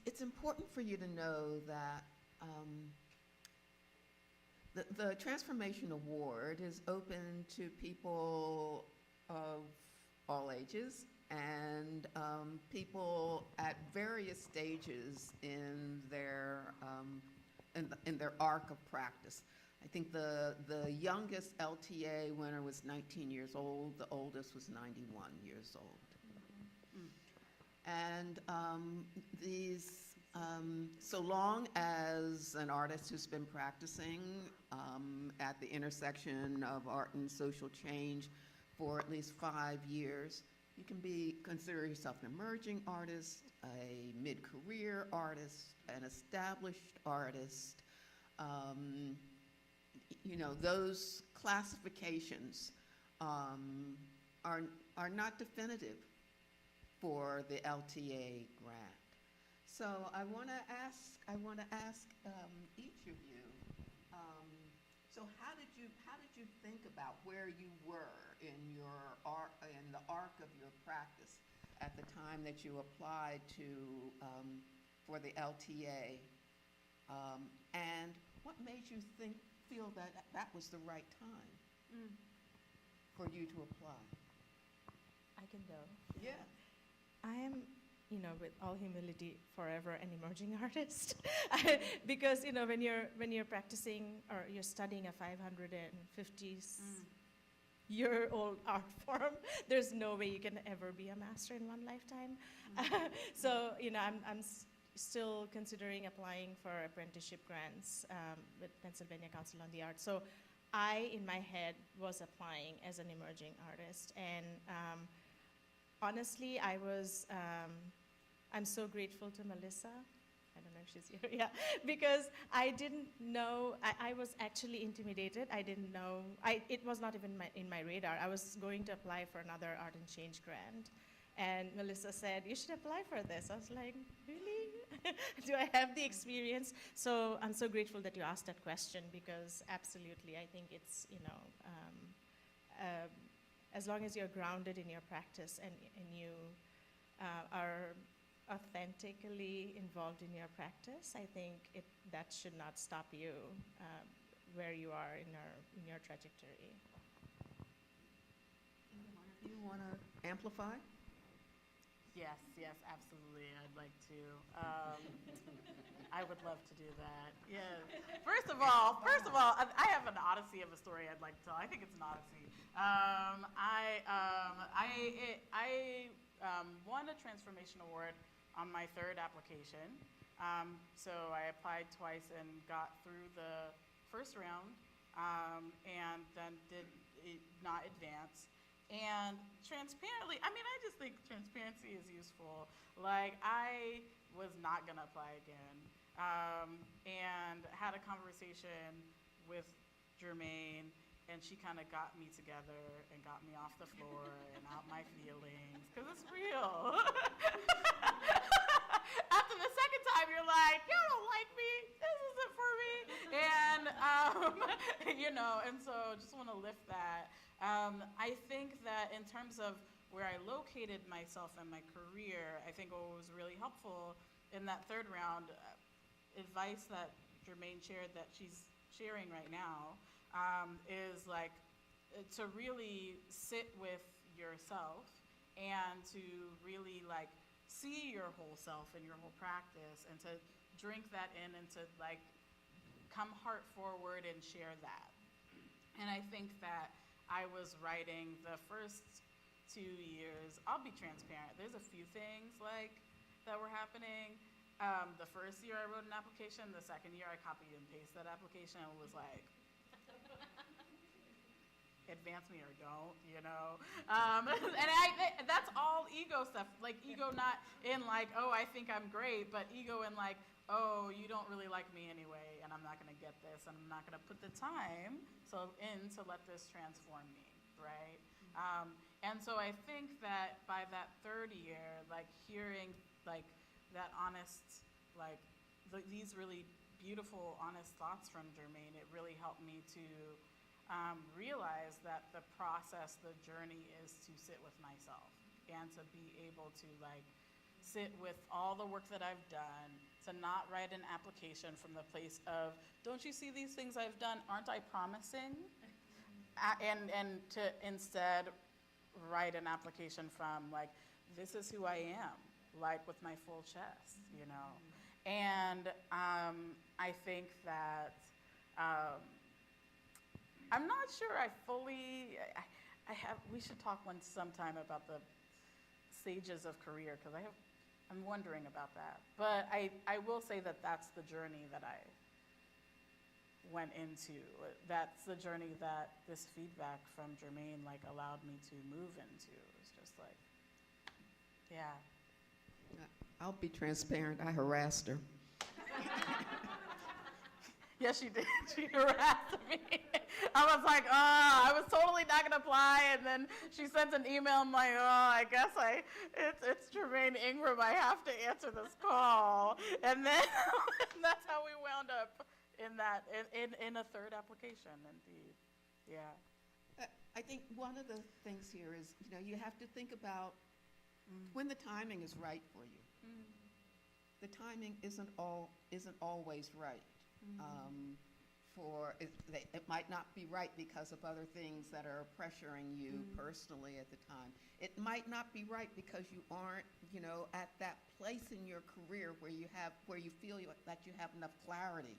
It's important for you to know that the Transformation Award is open to people of all ages and people at various stages in their arc of practice. I think the youngest LTA winner was 19 years old. The oldest was 91 years old. And so long as an artist who's been practicing at the intersection of art and social change for at least 5 years, you can consider yourself an emerging artist, a mid-career artist, an established artist. Those classifications are not definitive for the LTA grant. So I want to ask each of you. So how did you think about where you were in the arc of your practice at the time that you applied for the LTA, and what made you feel that was the right time for you to apply? I can go. Yeah. I am, with all humility, forever an emerging artist, because when you're practicing or you're studying a 550-year-old art form, there's no way you can ever be a master in one lifetime. So I'm still considering applying for apprenticeship grants with Pennsylvania Council on the Arts. So I, in my head, was applying as an emerging artist, and honestly, I'm so grateful to Melissa. I don't know if she's here, yeah, because I didn't know, I was actually intimidated. I didn't know, it was not even in my radar. I was going to apply for another Art and Change grant, and Melissa said, you should apply for this. I was like, really? Do I have the experience? So I'm so grateful that you asked that question, because absolutely, I think it's, as long as you're grounded in your practice and you are authentically involved in your practice, I think that should not stop you where you are in your trajectory. You want to amplify? Yes, absolutely. I'd like to. I would love to do that. Yes. First of all, I have an odyssey of a story I'd like to tell. I think it's an odyssey. I won a Transformation Award on my third application. So I applied twice and got through the first round, and then did not advance. And transparently, I mean, I just think transparency is useful. Like, I was not gonna apply again, and had a conversation with Germaine, and she kind of got me together and got me off the floor and out my feelings, because it's real. After the second time, you're like, you don't like me, this isn't for me. And, and so just want to lift that. I think that in terms of where I located myself in my career, I think what was really helpful in that third round, advice that Germaine shared that she's sharing right now, is like to really sit with yourself and to really like see your whole self and your whole practice, and to drink that in and to like come heart forward and share that. And I think that I was writing the first 2 years, I'll be transparent, there's a few things like that were happening. The first year I wrote an application, the second year I copied and pasted that application and was like, advance me or don't, and that's all ego stuff, like ego not in like, oh, I think I'm great, but ego in like, oh, you don't really like me anyway, and I'm not gonna get this, and I'm not gonna put the time to let this transform me, right? And so I think that by that third year, like hearing like that honest, like these really beautiful, honest thoughts from Germaine, it really helped me to realize that the process, the journey is to sit with myself and to be able to like sit with all the work that I've done, to not write an application from the place of, don't you see these things I've done, aren't I promising? And to instead write an application from like, this is who I am, like with my full chest, And I think that I'm not sure I fully, we should talk sometime about the stages of career, because I'm wondering about that. But I will say that that's the journey that I went into. That's the journey that this feedback from Germaine like allowed me to move into. It's just like, yeah. I'll be transparent, I harassed her. Yes, she did. She harassed me. I was like, I was totally not gonna apply, and then she sent an email. I'm like, I guess it's Germaine Ingram. I have to answer this call, and then that's how we wound up in a third application. Indeed, yeah. I think one of the things here is, you have to think about when the timing is right for you. The timing isn't always right. It might not be right because of other things that are pressuring you personally at the time. It might not be right because you aren't, at that place in your career where you feel that you have enough clarity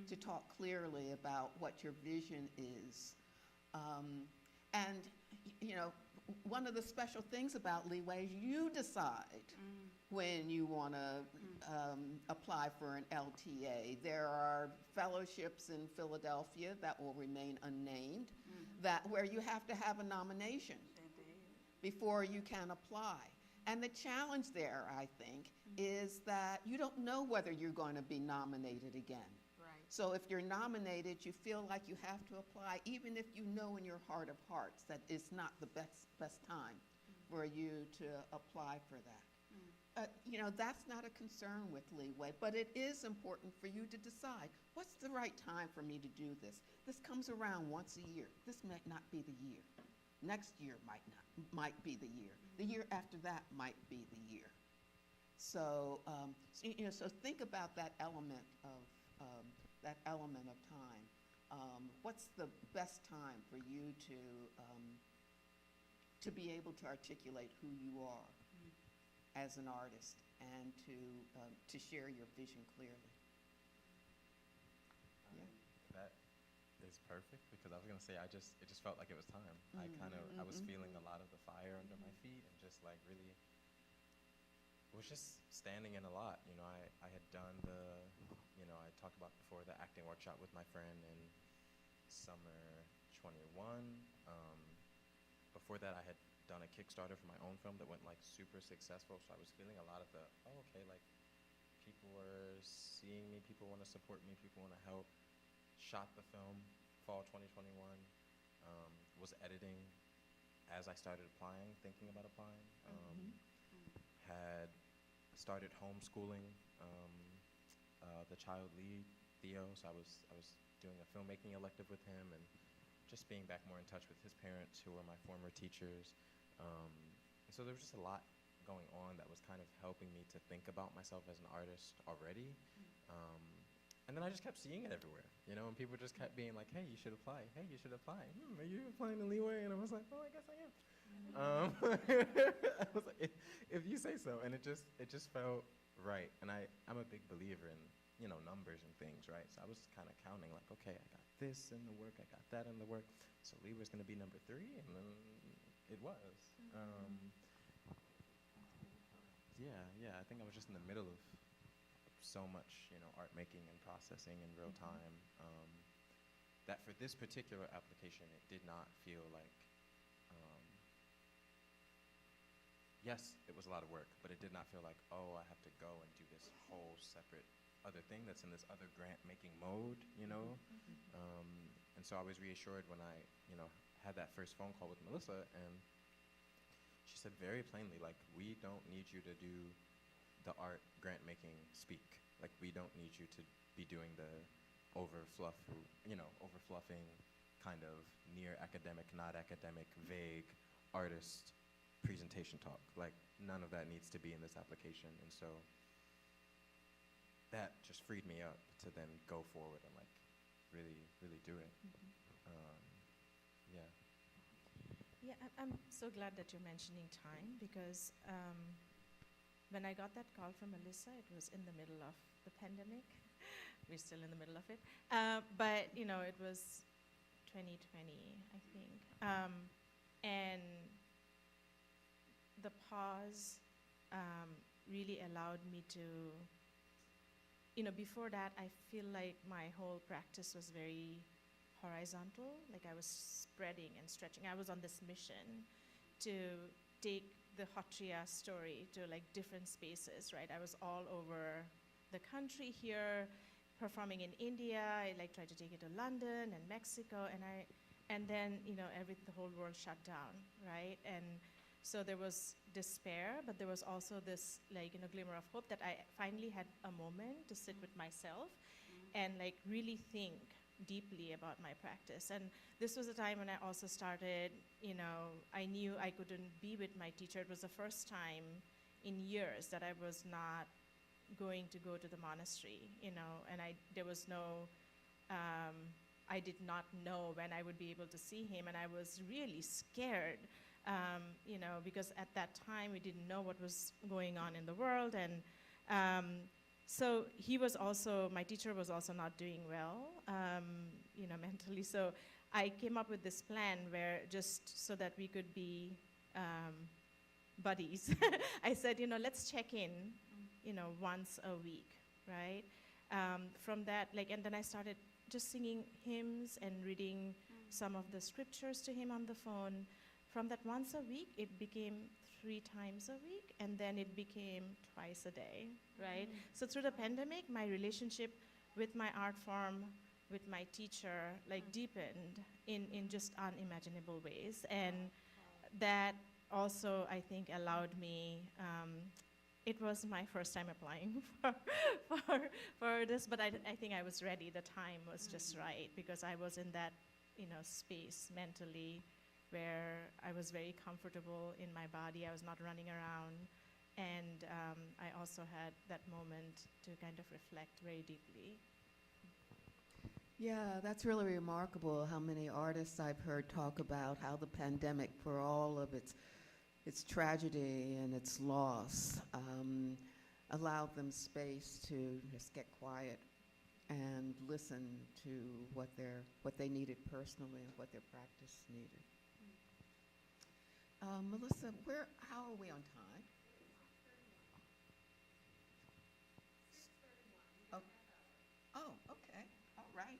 to talk clearly about what your vision is. And one of the special things about Leeway is you decide when you want to apply for an LTA. There are fellowships in Philadelphia that will remain unnamed, where you have to have a nomination before you can apply. And the challenge there, I think, is that you don't know whether you're going to be nominated again. Right. So if you're nominated, you feel like you have to apply, even if you know in your heart of hearts that it's not the best time for you to apply for that. That's not a concern with Leeway, but it is important for you to decide, what's the right time for me to do this? This comes around once a year. This might not be the year. Next year might be the year. The year after that might be the year. So, so think about that element of time. What's the best time for you to be able to articulate who you are as an artist and to share your vision clearly? is perfect because I was gonna say it just felt like it was time. I was feeling a lot of the fire under my feet and just like really was just standing in a lot. You know, I had done I talked about before the acting workshop with my friend in summer 21. Before that, I had done a Kickstarter for my own film that went like super successful. So I was feeling a lot of like people were seeing me, people want to support me, people want to help. Shot the film fall 2021. Was editing as I started applying, thinking about applying. Had started homeschooling the child lead, Theo. So I was doing a filmmaking elective with him and just being back more in touch with his parents, who were my former teachers. And so there was just a lot going on that was kind of helping me to think about myself as an artist already. And then I just kept seeing it everywhere, and people just kept being like, hey, you should apply. Hey, you should apply. Are you applying to Leeway? And I was like, oh, I guess I am. I was like, if you say so. And it just felt right. And I'm a big believer in, numbers and things, right? So I was kind of counting like, okay, I got this in the work. I got that in the work. So Leeway's going to be number 3. And then it was. Yeah, I think I was just in the middle of so much, art making and processing in real time, that for this particular application, it did not feel like, yes, it was a lot of work, but it did not feel like, oh, I have to go and do this whole separate other thing that's in this other grant making mode, and so I was reassured when I, had that first phone call with Melissa, and she said very plainly, like, we don't need you to do the art grant making speak. Like, we don't need you to be doing the overfluffing kind of near academic, not academic, vague artist presentation talk. Like, none of that needs to be in this application. And so that just freed me up to then go forward and like really, really do it. Yeah. Yeah, I'm so glad that you're mentioning time because when I got that call from Melissa, it was in the middle of the pandemic. We're still in the middle of it. But, it was 2020, I think. And the pause really allowed me to, before that, I feel like my whole practice was very horizontal. Like I was spreading and stretching. I was on this mission to take the Hotria story to like different spaces, right? I was all over the country here, performing in India. I like tried to take it to London and Mexico, and then the whole world shut down, right? And so there was despair, but there was also this glimmer of hope that I finally had a moment to sit with myself and like really think deeply about my practice. And this was a time when I also started, I knew I couldn't be with my teacher. It was the first time in years that I was not going to go to the monastery, and there was no, I did not know when I would be able to see him, and I was really scared, because at that time we didn't know what was going on in the world, and so he was also, my teacher was also not doing well, mentally. So I came up with this plan where just so that we could be buddies, I said, let's check in, once a week, right? From that, and then I started just singing hymns and reading some of the scriptures to him on the phone. From that once a week, it became 3 times a week, and then it became twice a day, right? So through the pandemic, my relationship with my art form, with my teacher, deepened in just unimaginable ways. And that also, I think, allowed me, it was my first time applying for this, but I think I was ready. The time was just right, because I was in that, space mentally, where I was very comfortable in my body. I was not running around. And I also had that moment to kind of reflect very deeply. Yeah, that's really remarkable how many artists I've heard talk about how the pandemic, for all of its tragedy and its loss, allowed them space to just get quiet and listen to what they needed personally and what their practice needed. Melissa, how are we on time? Oh, oh, okay, all right.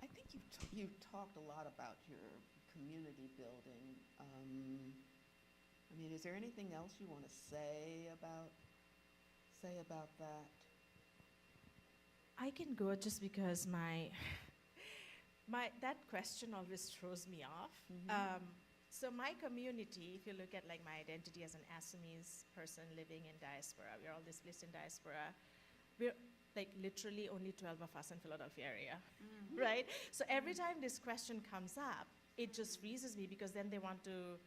I think you've talked a lot about your community building. I mean, is there anything else you want to say about that? I can go just because that question always throws me off. So my community, if you look at like my identity as an Assamese person living in diaspora, we're all displaced in diaspora. We're like literally only 12 of us in Philadelphia area, right? So every time this question comes up, it just freezes me because then they want to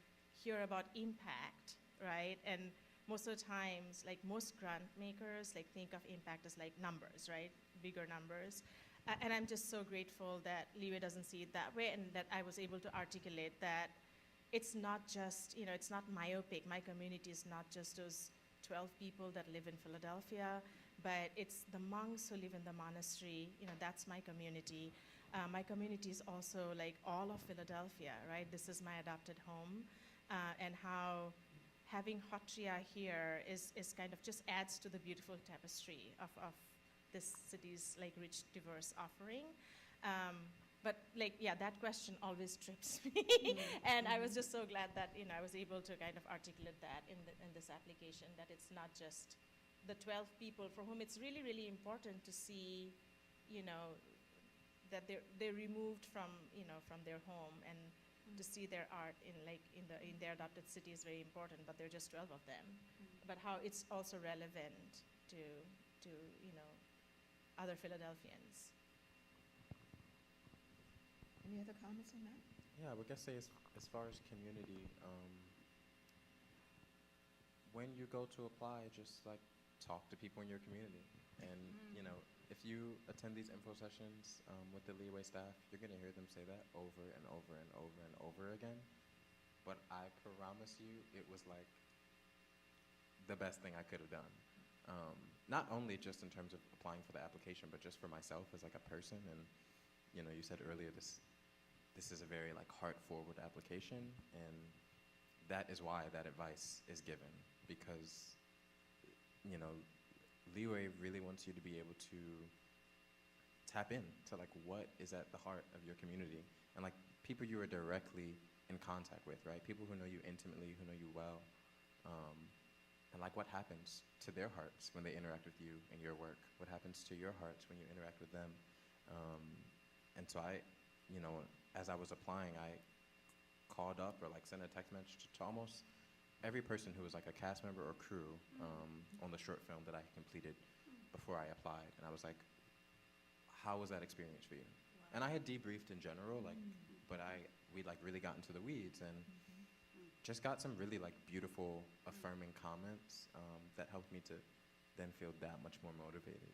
hear about impact, right? And most of the times, like most grant makers, like think of impact as like numbers, right? Bigger numbers. And I'm just so grateful that Leeway doesn't see it that way and that I was able to articulate that it's not just, it's not myopic. My community is not just those 12 people that live in Philadelphia, but it's the monks who live in the monastery, that's my community. My community is also like all of Philadelphia, right? This is my adopted home. And how having Hotria here is kind of just adds to the beautiful tapestry of this city's like rich, diverse offering. But like, yeah, that question always trips me. And I was just so glad that, I was able to kind of articulate that in this application, that it's not just the 12 people for whom it's really, really important to see, that they're removed from, from their home, and to see their art in their adopted city is very important, but there are just 12 of them. But how it's also relevant to other Philadelphians. Any other comments on that? Yeah, I would guess say as far as community, when you go to apply, just like talk to people in your community. And if you attend these info sessions with the Leeway staff, you're gonna hear them say that over and over and over and over again. But I promise you, it was like the best thing I could have done. Not only just in terms of applying for the application, but just for myself as like a person. And you said earlier, this is a very like heart-forward application, and that is why that advice is given, because Leeway really wants you to be able to tap in to like what is at the heart of your community, and like people you are directly in contact with, right? People who know you intimately, who know you well, and like what happens to their hearts when they interact with you and your work, what happens to your hearts when you interact with them. And so as I was applying, I called up or like sent a text message to almost every person who was like a cast member or crew on the short film that I completed before I applied. And I was like, how was that experience for you? Wow. And I had debriefed in general, like, but we like really got into the weeds and just got some really like beautiful, affirming comments that helped me to then feel that much more motivated,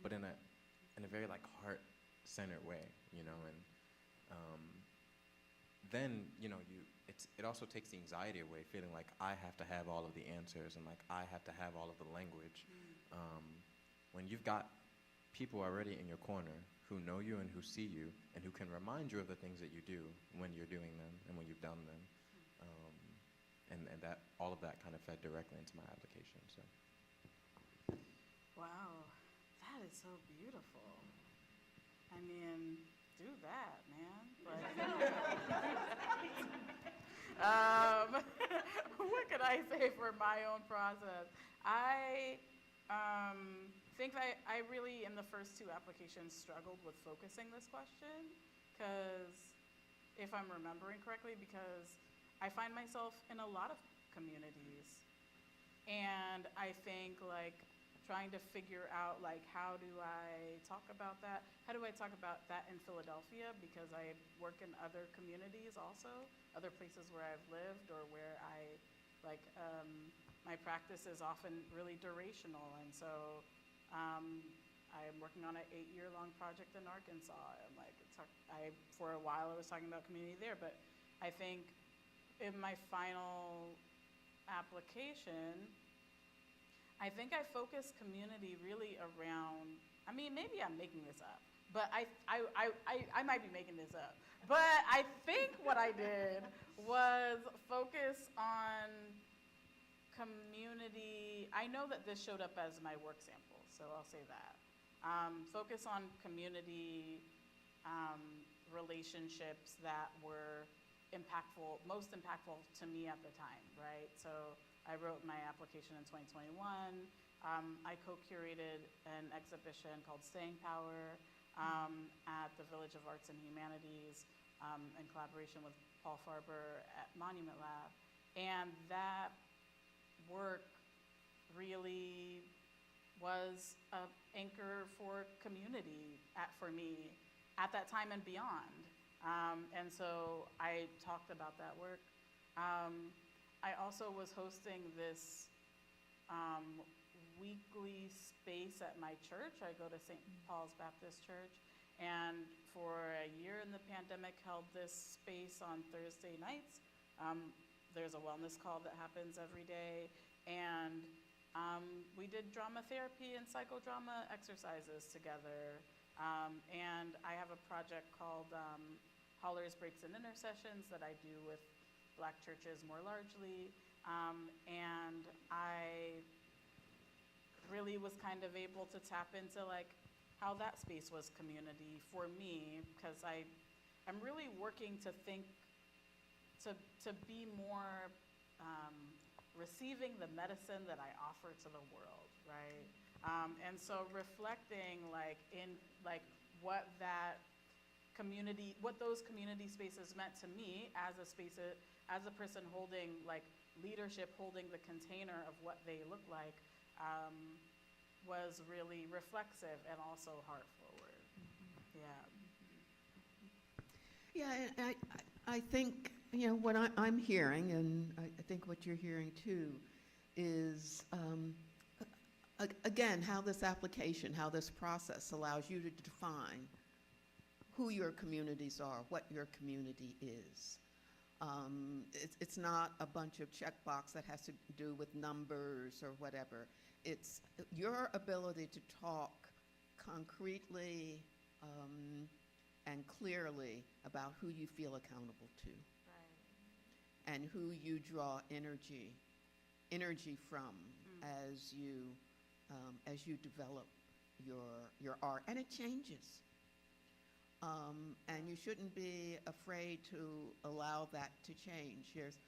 but in a very like heart-centered way, and then it also takes the anxiety away, feeling like I have to have all of the answers and like I have to have all of the language. When you've got people already in your corner who know you and who see you and who can remind you of the things that you do when you're doing them and when you've done them, and that all of that kind of fed directly into my application. So. Wow, that is so beautiful. I mean, do that, man. What could I say for my own process? I think that I really, in the first two applications, struggled with focusing this question, because if I'm remembering correctly, because I find myself in a lot of communities, and I think like trying to figure out like how do I talk about that? How do I talk about that in Philadelphia? Because I work in other communities also, other places where I've lived or where my practice is often really durational. And so I'm working on an 8-year-long project in Arkansas. And for a while I was talking about community there, but I think in my final application, I think I focus community really around, I mean, maybe I'm making this up, but I might be making this up. But I think what I did was focus on community. I know that this showed up as my work sample, so I'll say that. Focus on community relationships that were impactful, most impactful to me at the time, right? So I wrote my application in 2021. I co-curated an exhibition called Staying Power at the Village of Arts and Humanities in collaboration with Paul Farber at Monument Lab. And that work really was an anchor for community for me at that time and beyond. And so I talked about that work. I also was hosting this weekly space at my church. I go to St. Paul's Baptist Church, and for a year in the pandemic held this space on Thursday nights. There's a wellness call that happens every day, and we did drama therapy and psychodrama exercises together. And I have a project called Hollers, Breaks, and Intercessions that I do with Black churches more largely. And I really was kind of able to tap into like how that space was community for me, because I'm really working to think, to be more receiving the medicine that I offer to the world, right? And so reflecting like in like what those community spaces meant to me as a person holding like leadership, holding the container of what they look like, was really reflexive and also heart forward. Yeah. Yeah, and I think, what I'm hearing, and I think what you're hearing too, is, again, how this application, how this process allows you to define who your communities are, what your community is. It's not a bunch of checkbox that has to do with numbers or whatever. It's your ability to talk concretely and clearly about who you feel accountable to. Right. And who you draw energy from as you develop your art, and it changes. And you shouldn't be afraid to allow that to change. Here's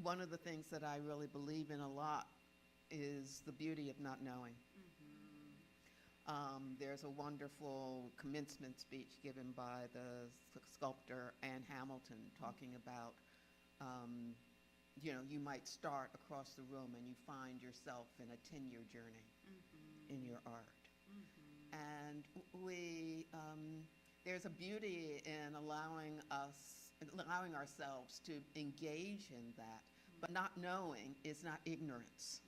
one of the things that I really believe in a lot is the beauty of not knowing. There's a wonderful commencement speech given by the sculptor Anne Hamilton talking about, you might start across the room and you find yourself in a 10-year journey in your art. And there's a beauty in allowing ourselves to engage in that, but not knowing is not ignorance.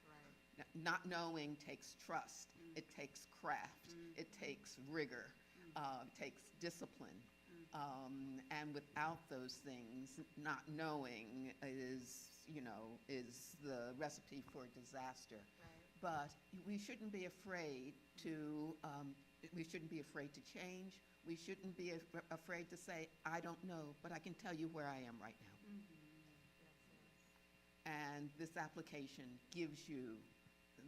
Right. Not knowing takes trust. It takes craft. It takes rigor. It takes discipline. And without those things, not knowing is the recipe for disaster. Right. But we shouldn't be afraid to change. We shouldn't be afraid to say, I don't know, but I can tell you where I am right now. Yes. And this application gives you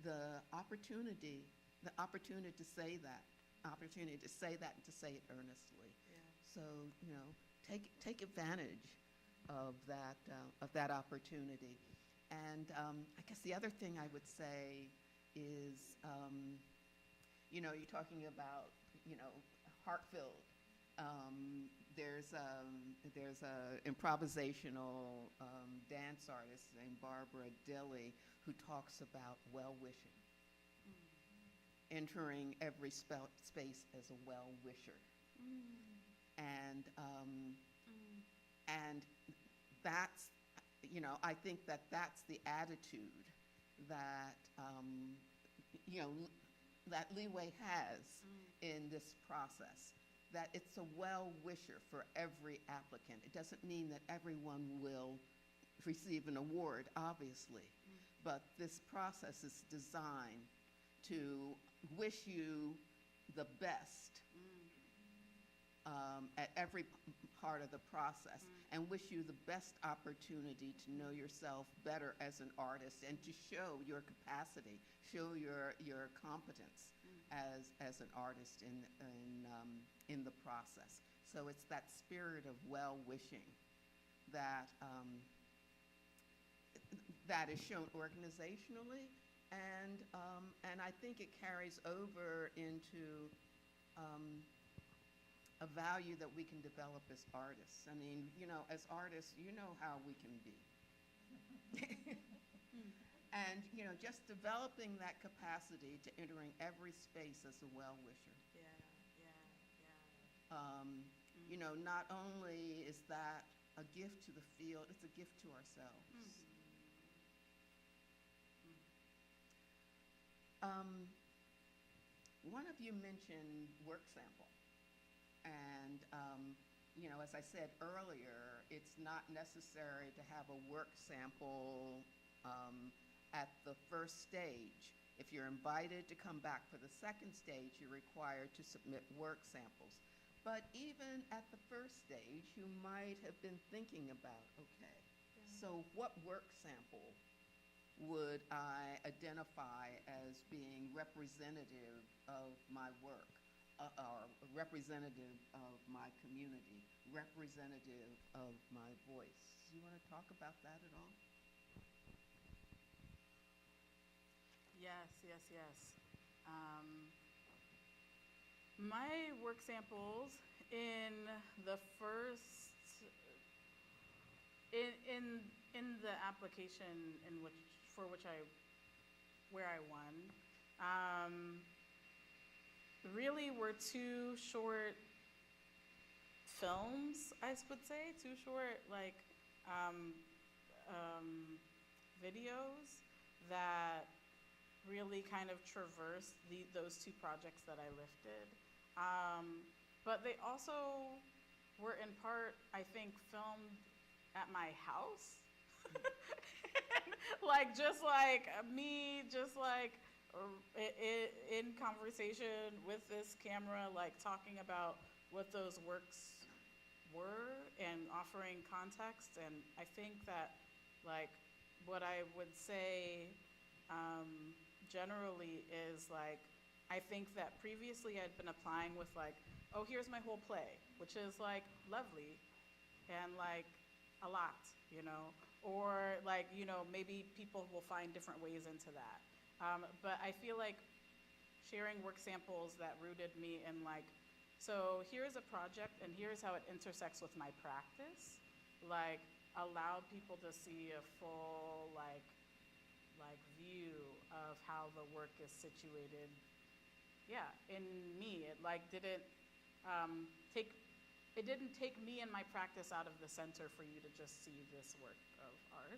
the opportunity to say that, and to say it earnestly. Yeah. So, take advantage of that opportunity. And I guess the other thing I would say is, you're talking about, heart-filled. There's a improvisational dance artist named Barbara Dilley who talks about well-wishing, entering every space as a well-wisher. And that's, I think that's the attitude that, that Leeway has in this process, that it's a well-wisher for every applicant. It doesn't mean that everyone will receive an award, obviously. But this process is designed to wish you the best at every part of the process, and wish you the best opportunity to know yourself better as an artist and to show your capacity, show your competence as an artist in the process. So it's that spirit of well-wishing that that is shown organizationally, and I think it carries over into a value that we can develop as artists. I mean, you know, as artists, you know how we can be. And, you know, just developing that capacity to entering every space as a well-wisher. You know, not only is that a gift to the field, it's a gift to ourselves. One of you mentioned work sample. And, you know, as I said earlier, it's not necessary to have a work sample at the first stage. If you're invited to come back for the second stage, you're required to submit work samples. But even at the first stage, you might have been thinking about, okay, so what work sample would I identify as being representative of my work? Or representative of my community, representative of my voice. Do you want to talk about that at all? Yes. My work samples in the first, in the application where I won, really were two short films, I would say, two short videos that really kind of traversed those two projects that I lifted. But they also were in part, I think, filmed at my house. In conversation with this camera, like talking about what those works were and offering context. And I think that, like, what I would say generally is, like, I think that previously I'd been applying with, like, oh, here's my whole play, which is, like, lovely and, like, a lot, you know? Or, like, you know, maybe people will find different ways into that. But I feel like sharing work samples that rooted me in, like, so here's a project and here's how it intersects with my practice, like, allowed people to see a full, like view of how the work is situated, in me. It, like, didn't take me and my practice out of the center for you to just see this work of art.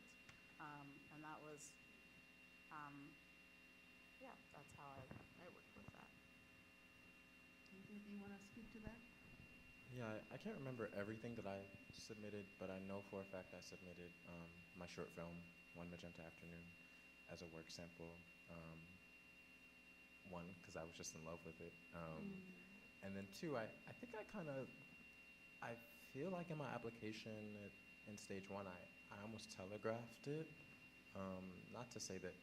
And that was, that's how I worked with that. Either of you want to speak to that? Yeah, I can't remember everything that I submitted, but I know for a fact I submitted my short film, One Magenta Afternoon, as a work sample. One, because I was just in love with it. And then two, I think I feel like in my application in stage one, I almost telegraphed it. Not to say that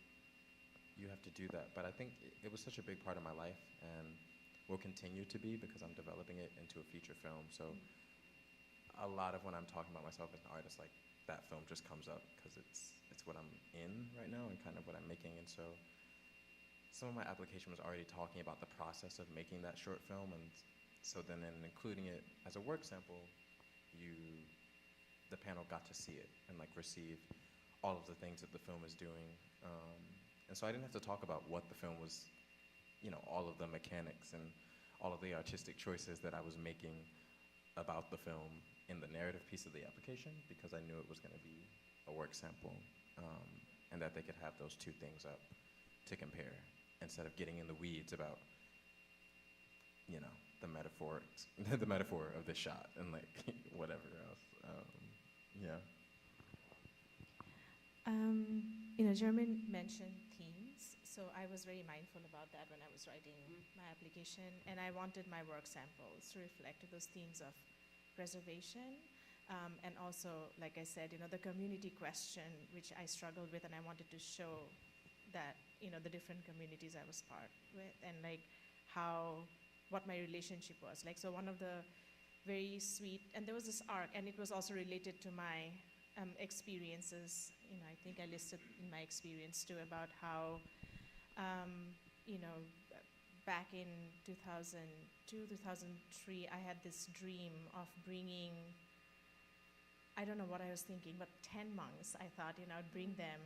you have to do that, but I think it was such a big part of my life and will continue to be because I'm developing it into a feature film. So a lot of when I'm talking about myself as an artist, like, that film just comes up because it's what I'm in right now and kind of what I'm making. And so some of my application was already talking about the process of making that short film, and so then in including it as a work sample, the panel got to see it and, like, receive all of the things that the film is doing. And so I didn't have to talk about what the film was, you know, all of the mechanics and all of the artistic choices that I was making about the film in the narrative piece of the application, because I knew it was going to be a work sample, and that they could have those two things up to compare instead of getting in the weeds about, you know, the metaphor of the shot and, like, whatever else. Yeah. Germaine mentioned themes, so I was very mindful about that when I was writing my application, and I wanted my work samples to reflect those themes of preservation, and also, like I said, the community question, which I struggled with, and I wanted to show that, the different communities I was part with, and like what my relationship was. Like, so one of the very sweet, and there was this arc, and it was also related to my experiences. I think I listed in my experience too about how, back in 2002, 2003, I had this dream of bringing, I don't know what I was thinking, but 10 monks, I thought, I'd bring them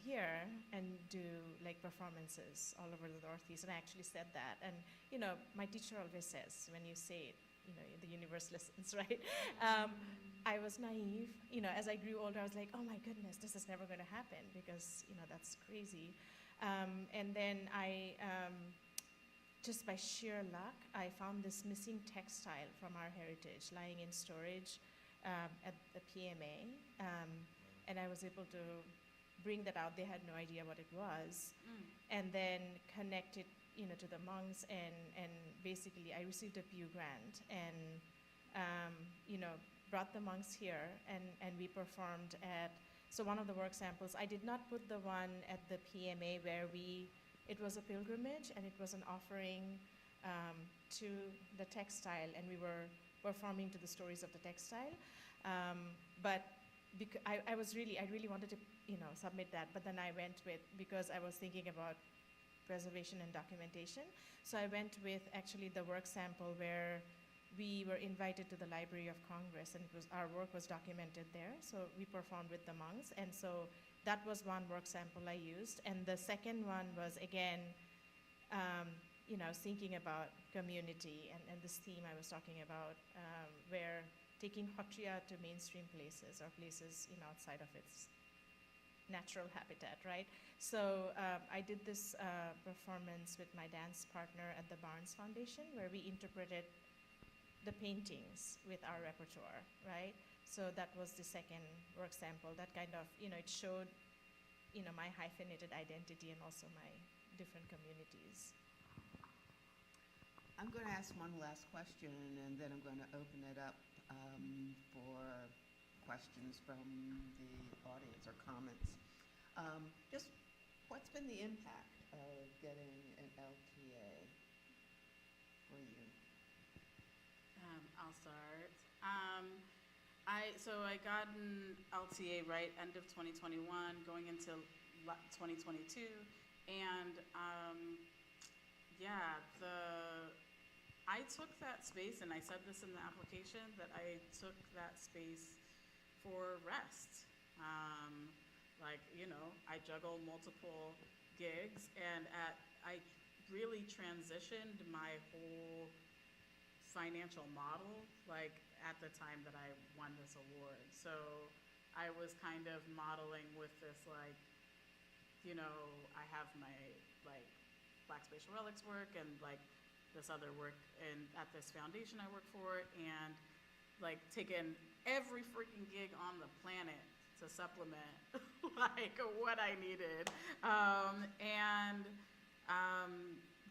here and do like performances all over the Northeast. And I actually said that. And, my teacher always says, when you say it, the universe listens, right? I was naive. As I grew older, I was like, oh my goodness, this is never going to happen because, that's crazy. And then just by sheer luck, I found this missing textile from our heritage lying in storage at the PMA. And I was able to bring that out. They had no idea what it was. And then connect it to the monks, and basically I received a Pew grant and, brought the monks here, and we performed so one of the work samples, I did not put the one at the PMA where it was a pilgrimage and it was an offering to the textile, and we were performing to the stories of the textile. But I really wanted to, submit that, but then I went with, because I was thinking about preservation and documentation. So I went with actually the work sample where we were invited to the Library of Congress, and our work was documented there. So we performed with the monks, and so that was one work sample I used. And the second one was, again, thinking about community and this theme I was talking about, where taking Hotria to mainstream places or places outside of its natural habitat, right? So I did this performance with my dance partner at the Barnes Foundation, where we interpreted the paintings with our repertoire, right? So that was the second work sample. That kind of, it showed, my hyphenated identity and also my different communities. I'm going to ask one last question, and then I'm going to open it up for questions from the audience or comments. Just what's been the impact of getting an LTA for you? I'll start. So I got an LTA right end of 2021, going into 2022, and I took that space, and I said this in the application, that I took that space for rest. I juggle multiple gigs, and I really transitioned my whole financial model, at the time that I won this award. So I was kind of modeling with this, I have my, Black Spatial Relics work and, this other work at this foundation I work for, and, taking every freaking gig on the planet to supplement, what I needed.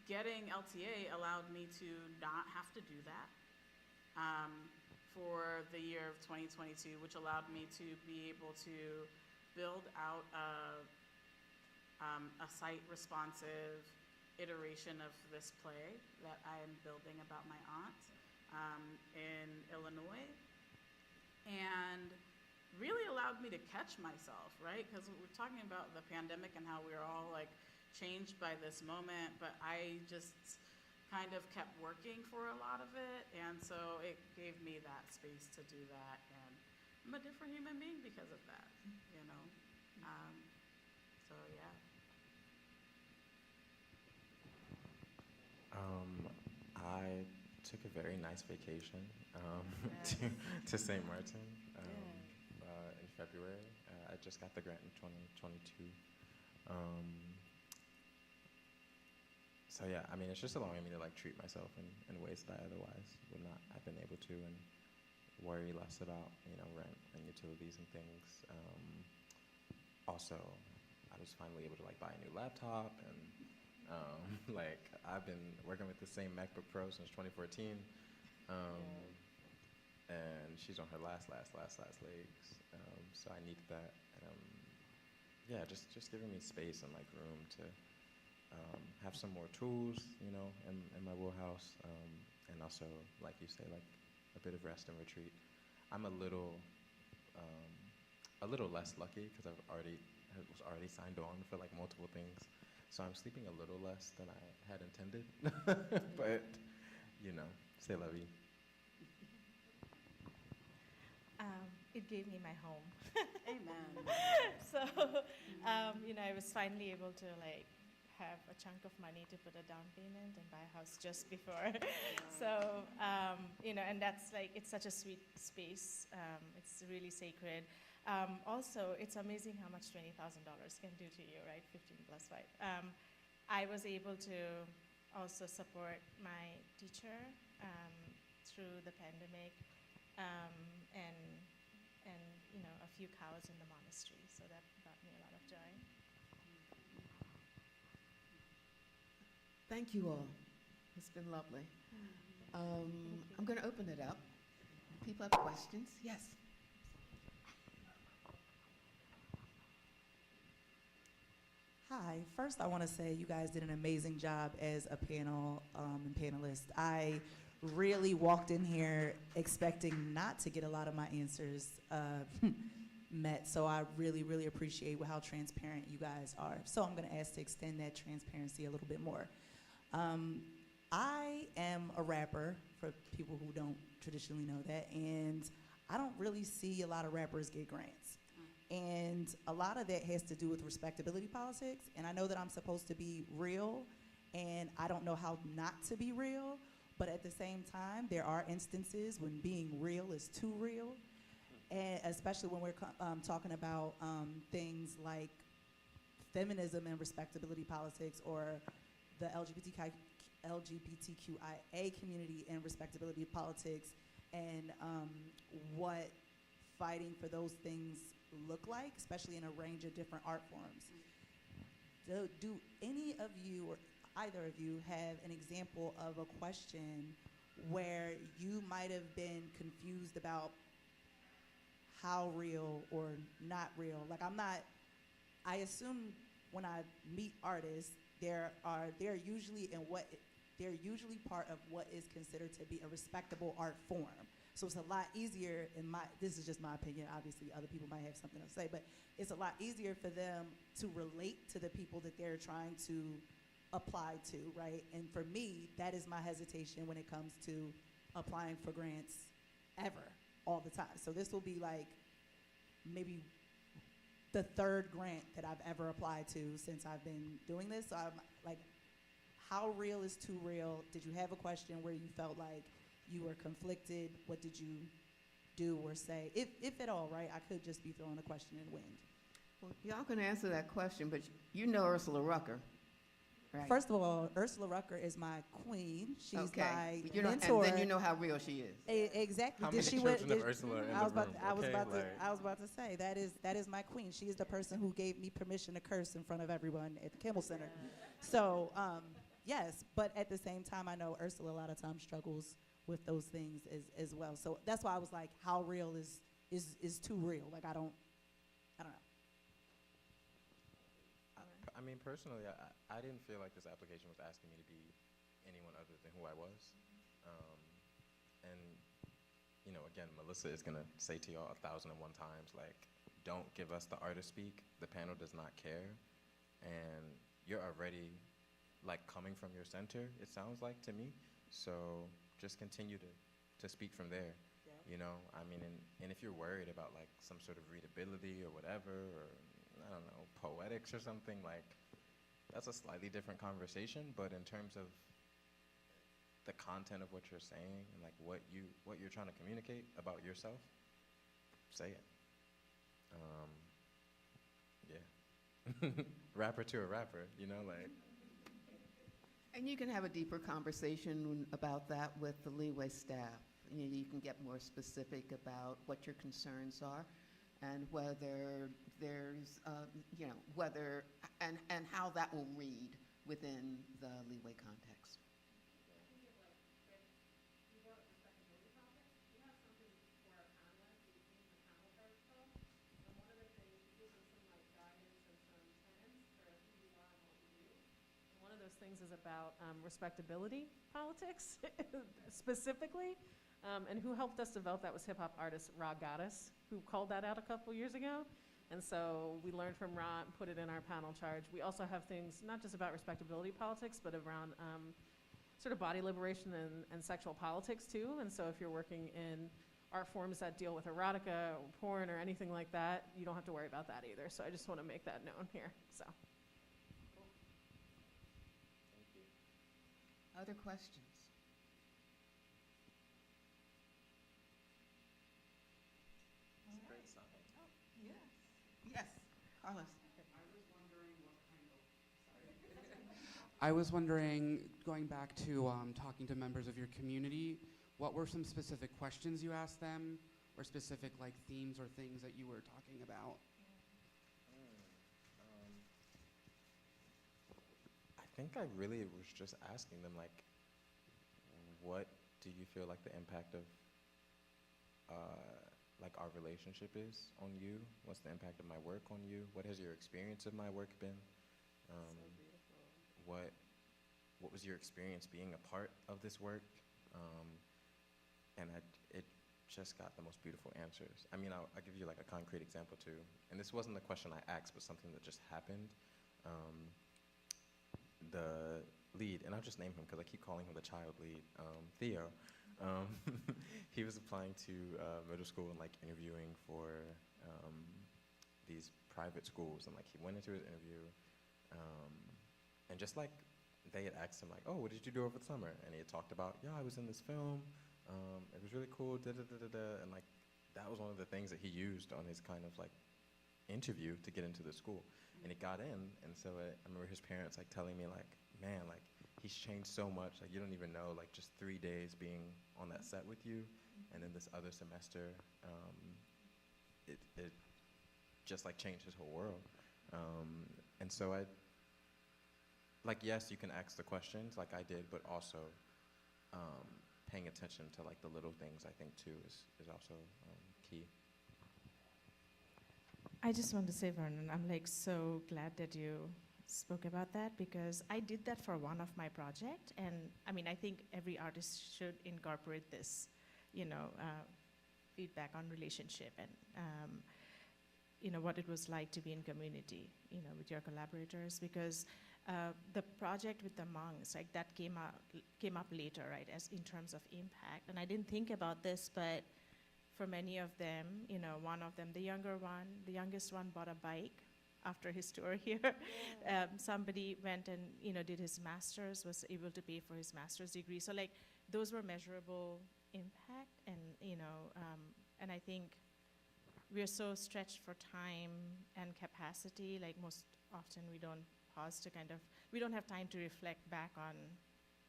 Getting LTA allowed me to not have to do that for the year of 2022, which allowed me to be able to build out a site-responsive iteration of this play that I am building about my aunt in Illinois, and really allowed me to catch myself, right? Because we're talking about the pandemic and how we're all changed by this moment, but I just kind of kept working for a lot of it, and so it gave me that space to do that, and I'm a different human being because of that, so yeah. I took a very nice vacation to St. Martin in February. I just got the grant in 2022. So yeah, it's just allowing me to treat myself in ways that I otherwise would not have been able to, and worry less about rent and utilities and things. also, I was finally able to like buy a new laptop, and like I've been working with the same MacBook Pro since 2014, and she's on her last legs, so I needed that. Yeah, just giving me space and like room to have some more tools, you know, in my wheelhouse, and also, like you say, like a bit of rest and retreat. I'm a little less lucky because I was already signed on for like multiple things, so I'm sleeping a little less than I had intended. But you know, c'est la vie. It gave me my home. Amen. So, you know, I was finally able to like have a chunk of money to put a down payment and buy a house just before. So, you know, and that's like, it's such a sweet space. It's really sacred. Also, it's amazing how much $20,000 can do to you, right? 15 plus 5. I was able to also support my teacher through the pandemic, and you know, a few cows in the monastery. So that brought me a lot of joy. Thank you all. It's been lovely. I'm going to open it up. People have questions? Yes. Hi. First, I want to say you guys did an amazing job as a panel and panelist. I really walked in here expecting not to get a lot of my answers met, so I really, really appreciate how transparent you guys are. So I'm going to ask to extend that transparency a little bit more. I am a rapper, for people who don't traditionally know that, and I don't really see a lot of rappers get grants. And a lot of that has to do with respectability politics, and I know that I'm supposed to be real, and I don't know how not to be real, but at the same time, there are instances when being real is too real, and especially when we're talking about things like feminism and respectability politics, or the LGBTQIA community and respectability politics, and what fighting for those things look like, especially in a range of different art forms. Do any of you or either of you have an example of a question where you might have been confused about how real or not real? Like, I assume when I meet artists, they're usually part of what is considered to be a respectable art form. So it's a lot easier, this is just my opinion, obviously other people might have something to say, but it's a lot easier for them to relate to the people that they're trying to apply to, right? And for me, that is my hesitation when it comes to applying for grants ever, all the time. So this will be like maybe the third grant that I've ever applied to since I've been doing this. So I'm like, how real is too real? Did you have a question where you felt like you were conflicted? What did you do or say? If at all, right? I could just be throwing a question in the wind. Well, y'all can answer that question, but you know Ursula Rucker, right? First of all, Ursula Rucker is my queen. She's okay. my mentor. And then you know how real she is. Exactly. How many children of Ursula in the room? I was about to say that is my queen. She is the person who gave me permission to curse in front of everyone at the Kimmel Center. So yes, but at the same time, I know Ursula a lot of times struggles with those things as well. So that's why I was like, how real is too real? Like, I don't know. I mean, personally, I didn't feel like this application was asking me to be anyone other than who I was. And, you know, again, Melissa is going to say to y'all 1,001 times, like, don't give us the artist speak. The panel does not care. And you're already, like, coming from your center, it sounds like to me. So just continue to speak from there. Yeah. You know, I mean, and if you're worried about, like, some sort of readability or whatever, or I don't know, poetics or something, like, that's a slightly different conversation, but in terms of the content of what you're saying and like what you're trying to communicate about yourself, say it. Yeah. Rapper to a rapper, you know, like. And you can have a deeper conversation about that with the Leeway staff. You can get more specific about what your concerns are. and whether there's, whether, and how that will read within the Leeway context. One of those things is about respectability politics, specifically. And who helped us develop that was hip-hop artist Ra Goddess, who called that out a couple years ago. And so we learned from Ra and put it in our panel charge. We also have things not just about respectability politics, but around sort of body liberation and sexual politics, too. And so if you're working in art forms that deal with erotica or porn or anything like that, you don't have to worry about that either. So I just want to make that known here. So. Other questions? Yes, Carlos. I was wondering, going back to talking to members of your community, what were some specific questions you asked them, or specific like themes or things that you were talking about? I think I really was just asking them, like, what do you feel like the impact of like our relationship is on you? What's the impact of my work on you? What has your experience of my work been? So beautiful. What was your experience being a part of this work? And it just got the most beautiful answers. I mean, I'll give you like a concrete example too. And this wasn't the question I asked, but something that just happened. The lead, and I'll just name him because I keep calling him the child lead, Theo. He was applying to middle school and like interviewing for these private schools, and like he went into his interview, and just like they had asked him like, oh, what did you do over the summer? And he had talked about, yeah, I was in this film, it was really cool, and like that was one of the things that he used on his kind of like interview to get into the school. And he got in, and so I remember his parents like telling me like, man, like he's changed so much, like you don't even know, like just 3 days being on that set with you, and then this other semester, it just like changed his whole world. And so I, like, yes, you can ask the questions like I did, but also paying attention to like the little things, I think too is also key. I just want to say, Vernon, I'm like so glad that you spoke about that, because I did that for one of my project, and I mean, I think every artist should incorporate this, feedback on relationship and what it was like to be in community, with your collaborators, because the project with the monks, like that came up later, right, as in terms of impact, and I didn't think about this, but for many of them, one of them, the youngest one bought a bike after his tour here. Somebody went and, did his master's, was able to pay for his master's degree. So like, those were measurable impact, and, and I think we're so stretched for time and capacity, like most often we don't pause to we don't have time to reflect back on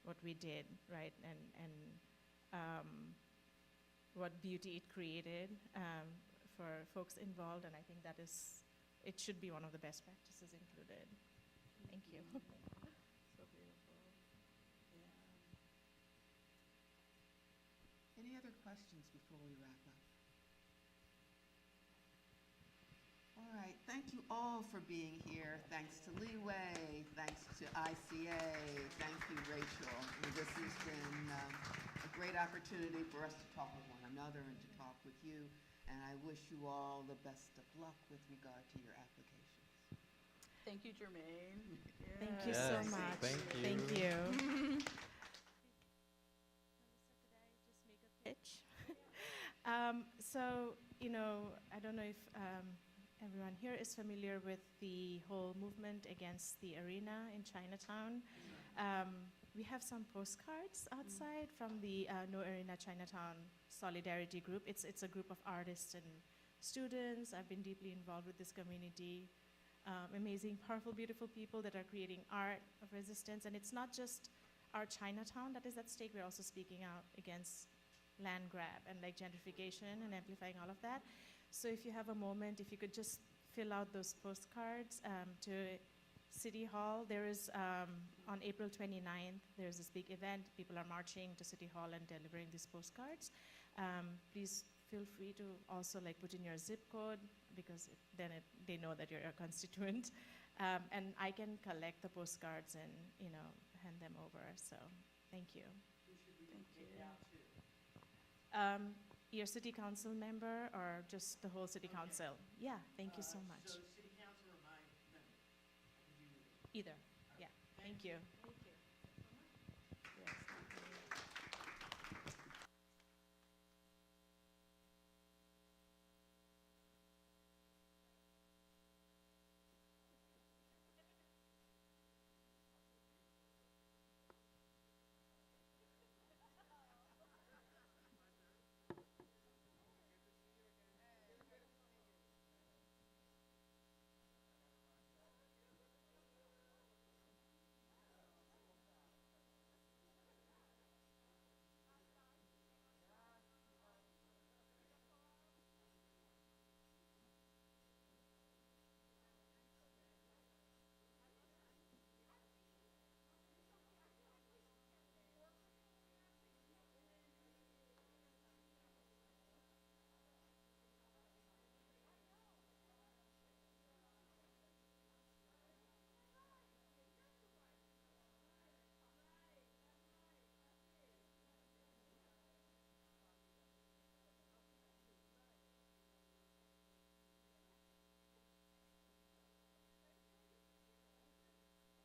what we did, right? And what beauty it created for folks involved, and I think it should be one of the best practices included. Thank you. So beautiful. Yeah. Any other questions before we wrap up? All right, thank you all for being here. Thanks to Leeway, thanks to ICA, thank you, Rachel. This has been a great opportunity for us to talk with one another and to talk with you, and I wish you all the best of luck with regard to your applications. Thank you, Germaine. Thank you so Yes, much. thank you. Thank you. Just make a pitch. So, I don't know if everyone here is familiar with the whole movement against the arena in Chinatown. We have some postcards outside from the No Arena Chinatown Solidarity Group. It's a group of artists and students. I've been deeply involved with this community. Amazing, powerful, beautiful people that are creating art of resistance. And it's not just our Chinatown that is at stake. We're also speaking out against land grab and like gentrification and amplifying all of that. So if you have a moment, if you could just fill out those postcards to City Hall. There is, on April 29th, there's this big event. People are marching to City Hall and delivering these postcards. Please feel free to also like put in your zip code, because then they know that you're a constituent. And I can collect the postcards and, you know, hand them over. So thank you. Thank you. Your city council member or just the whole city council? Yeah, thank you so much. So city council or my member? I can do either. Either, yeah, thank you. Thank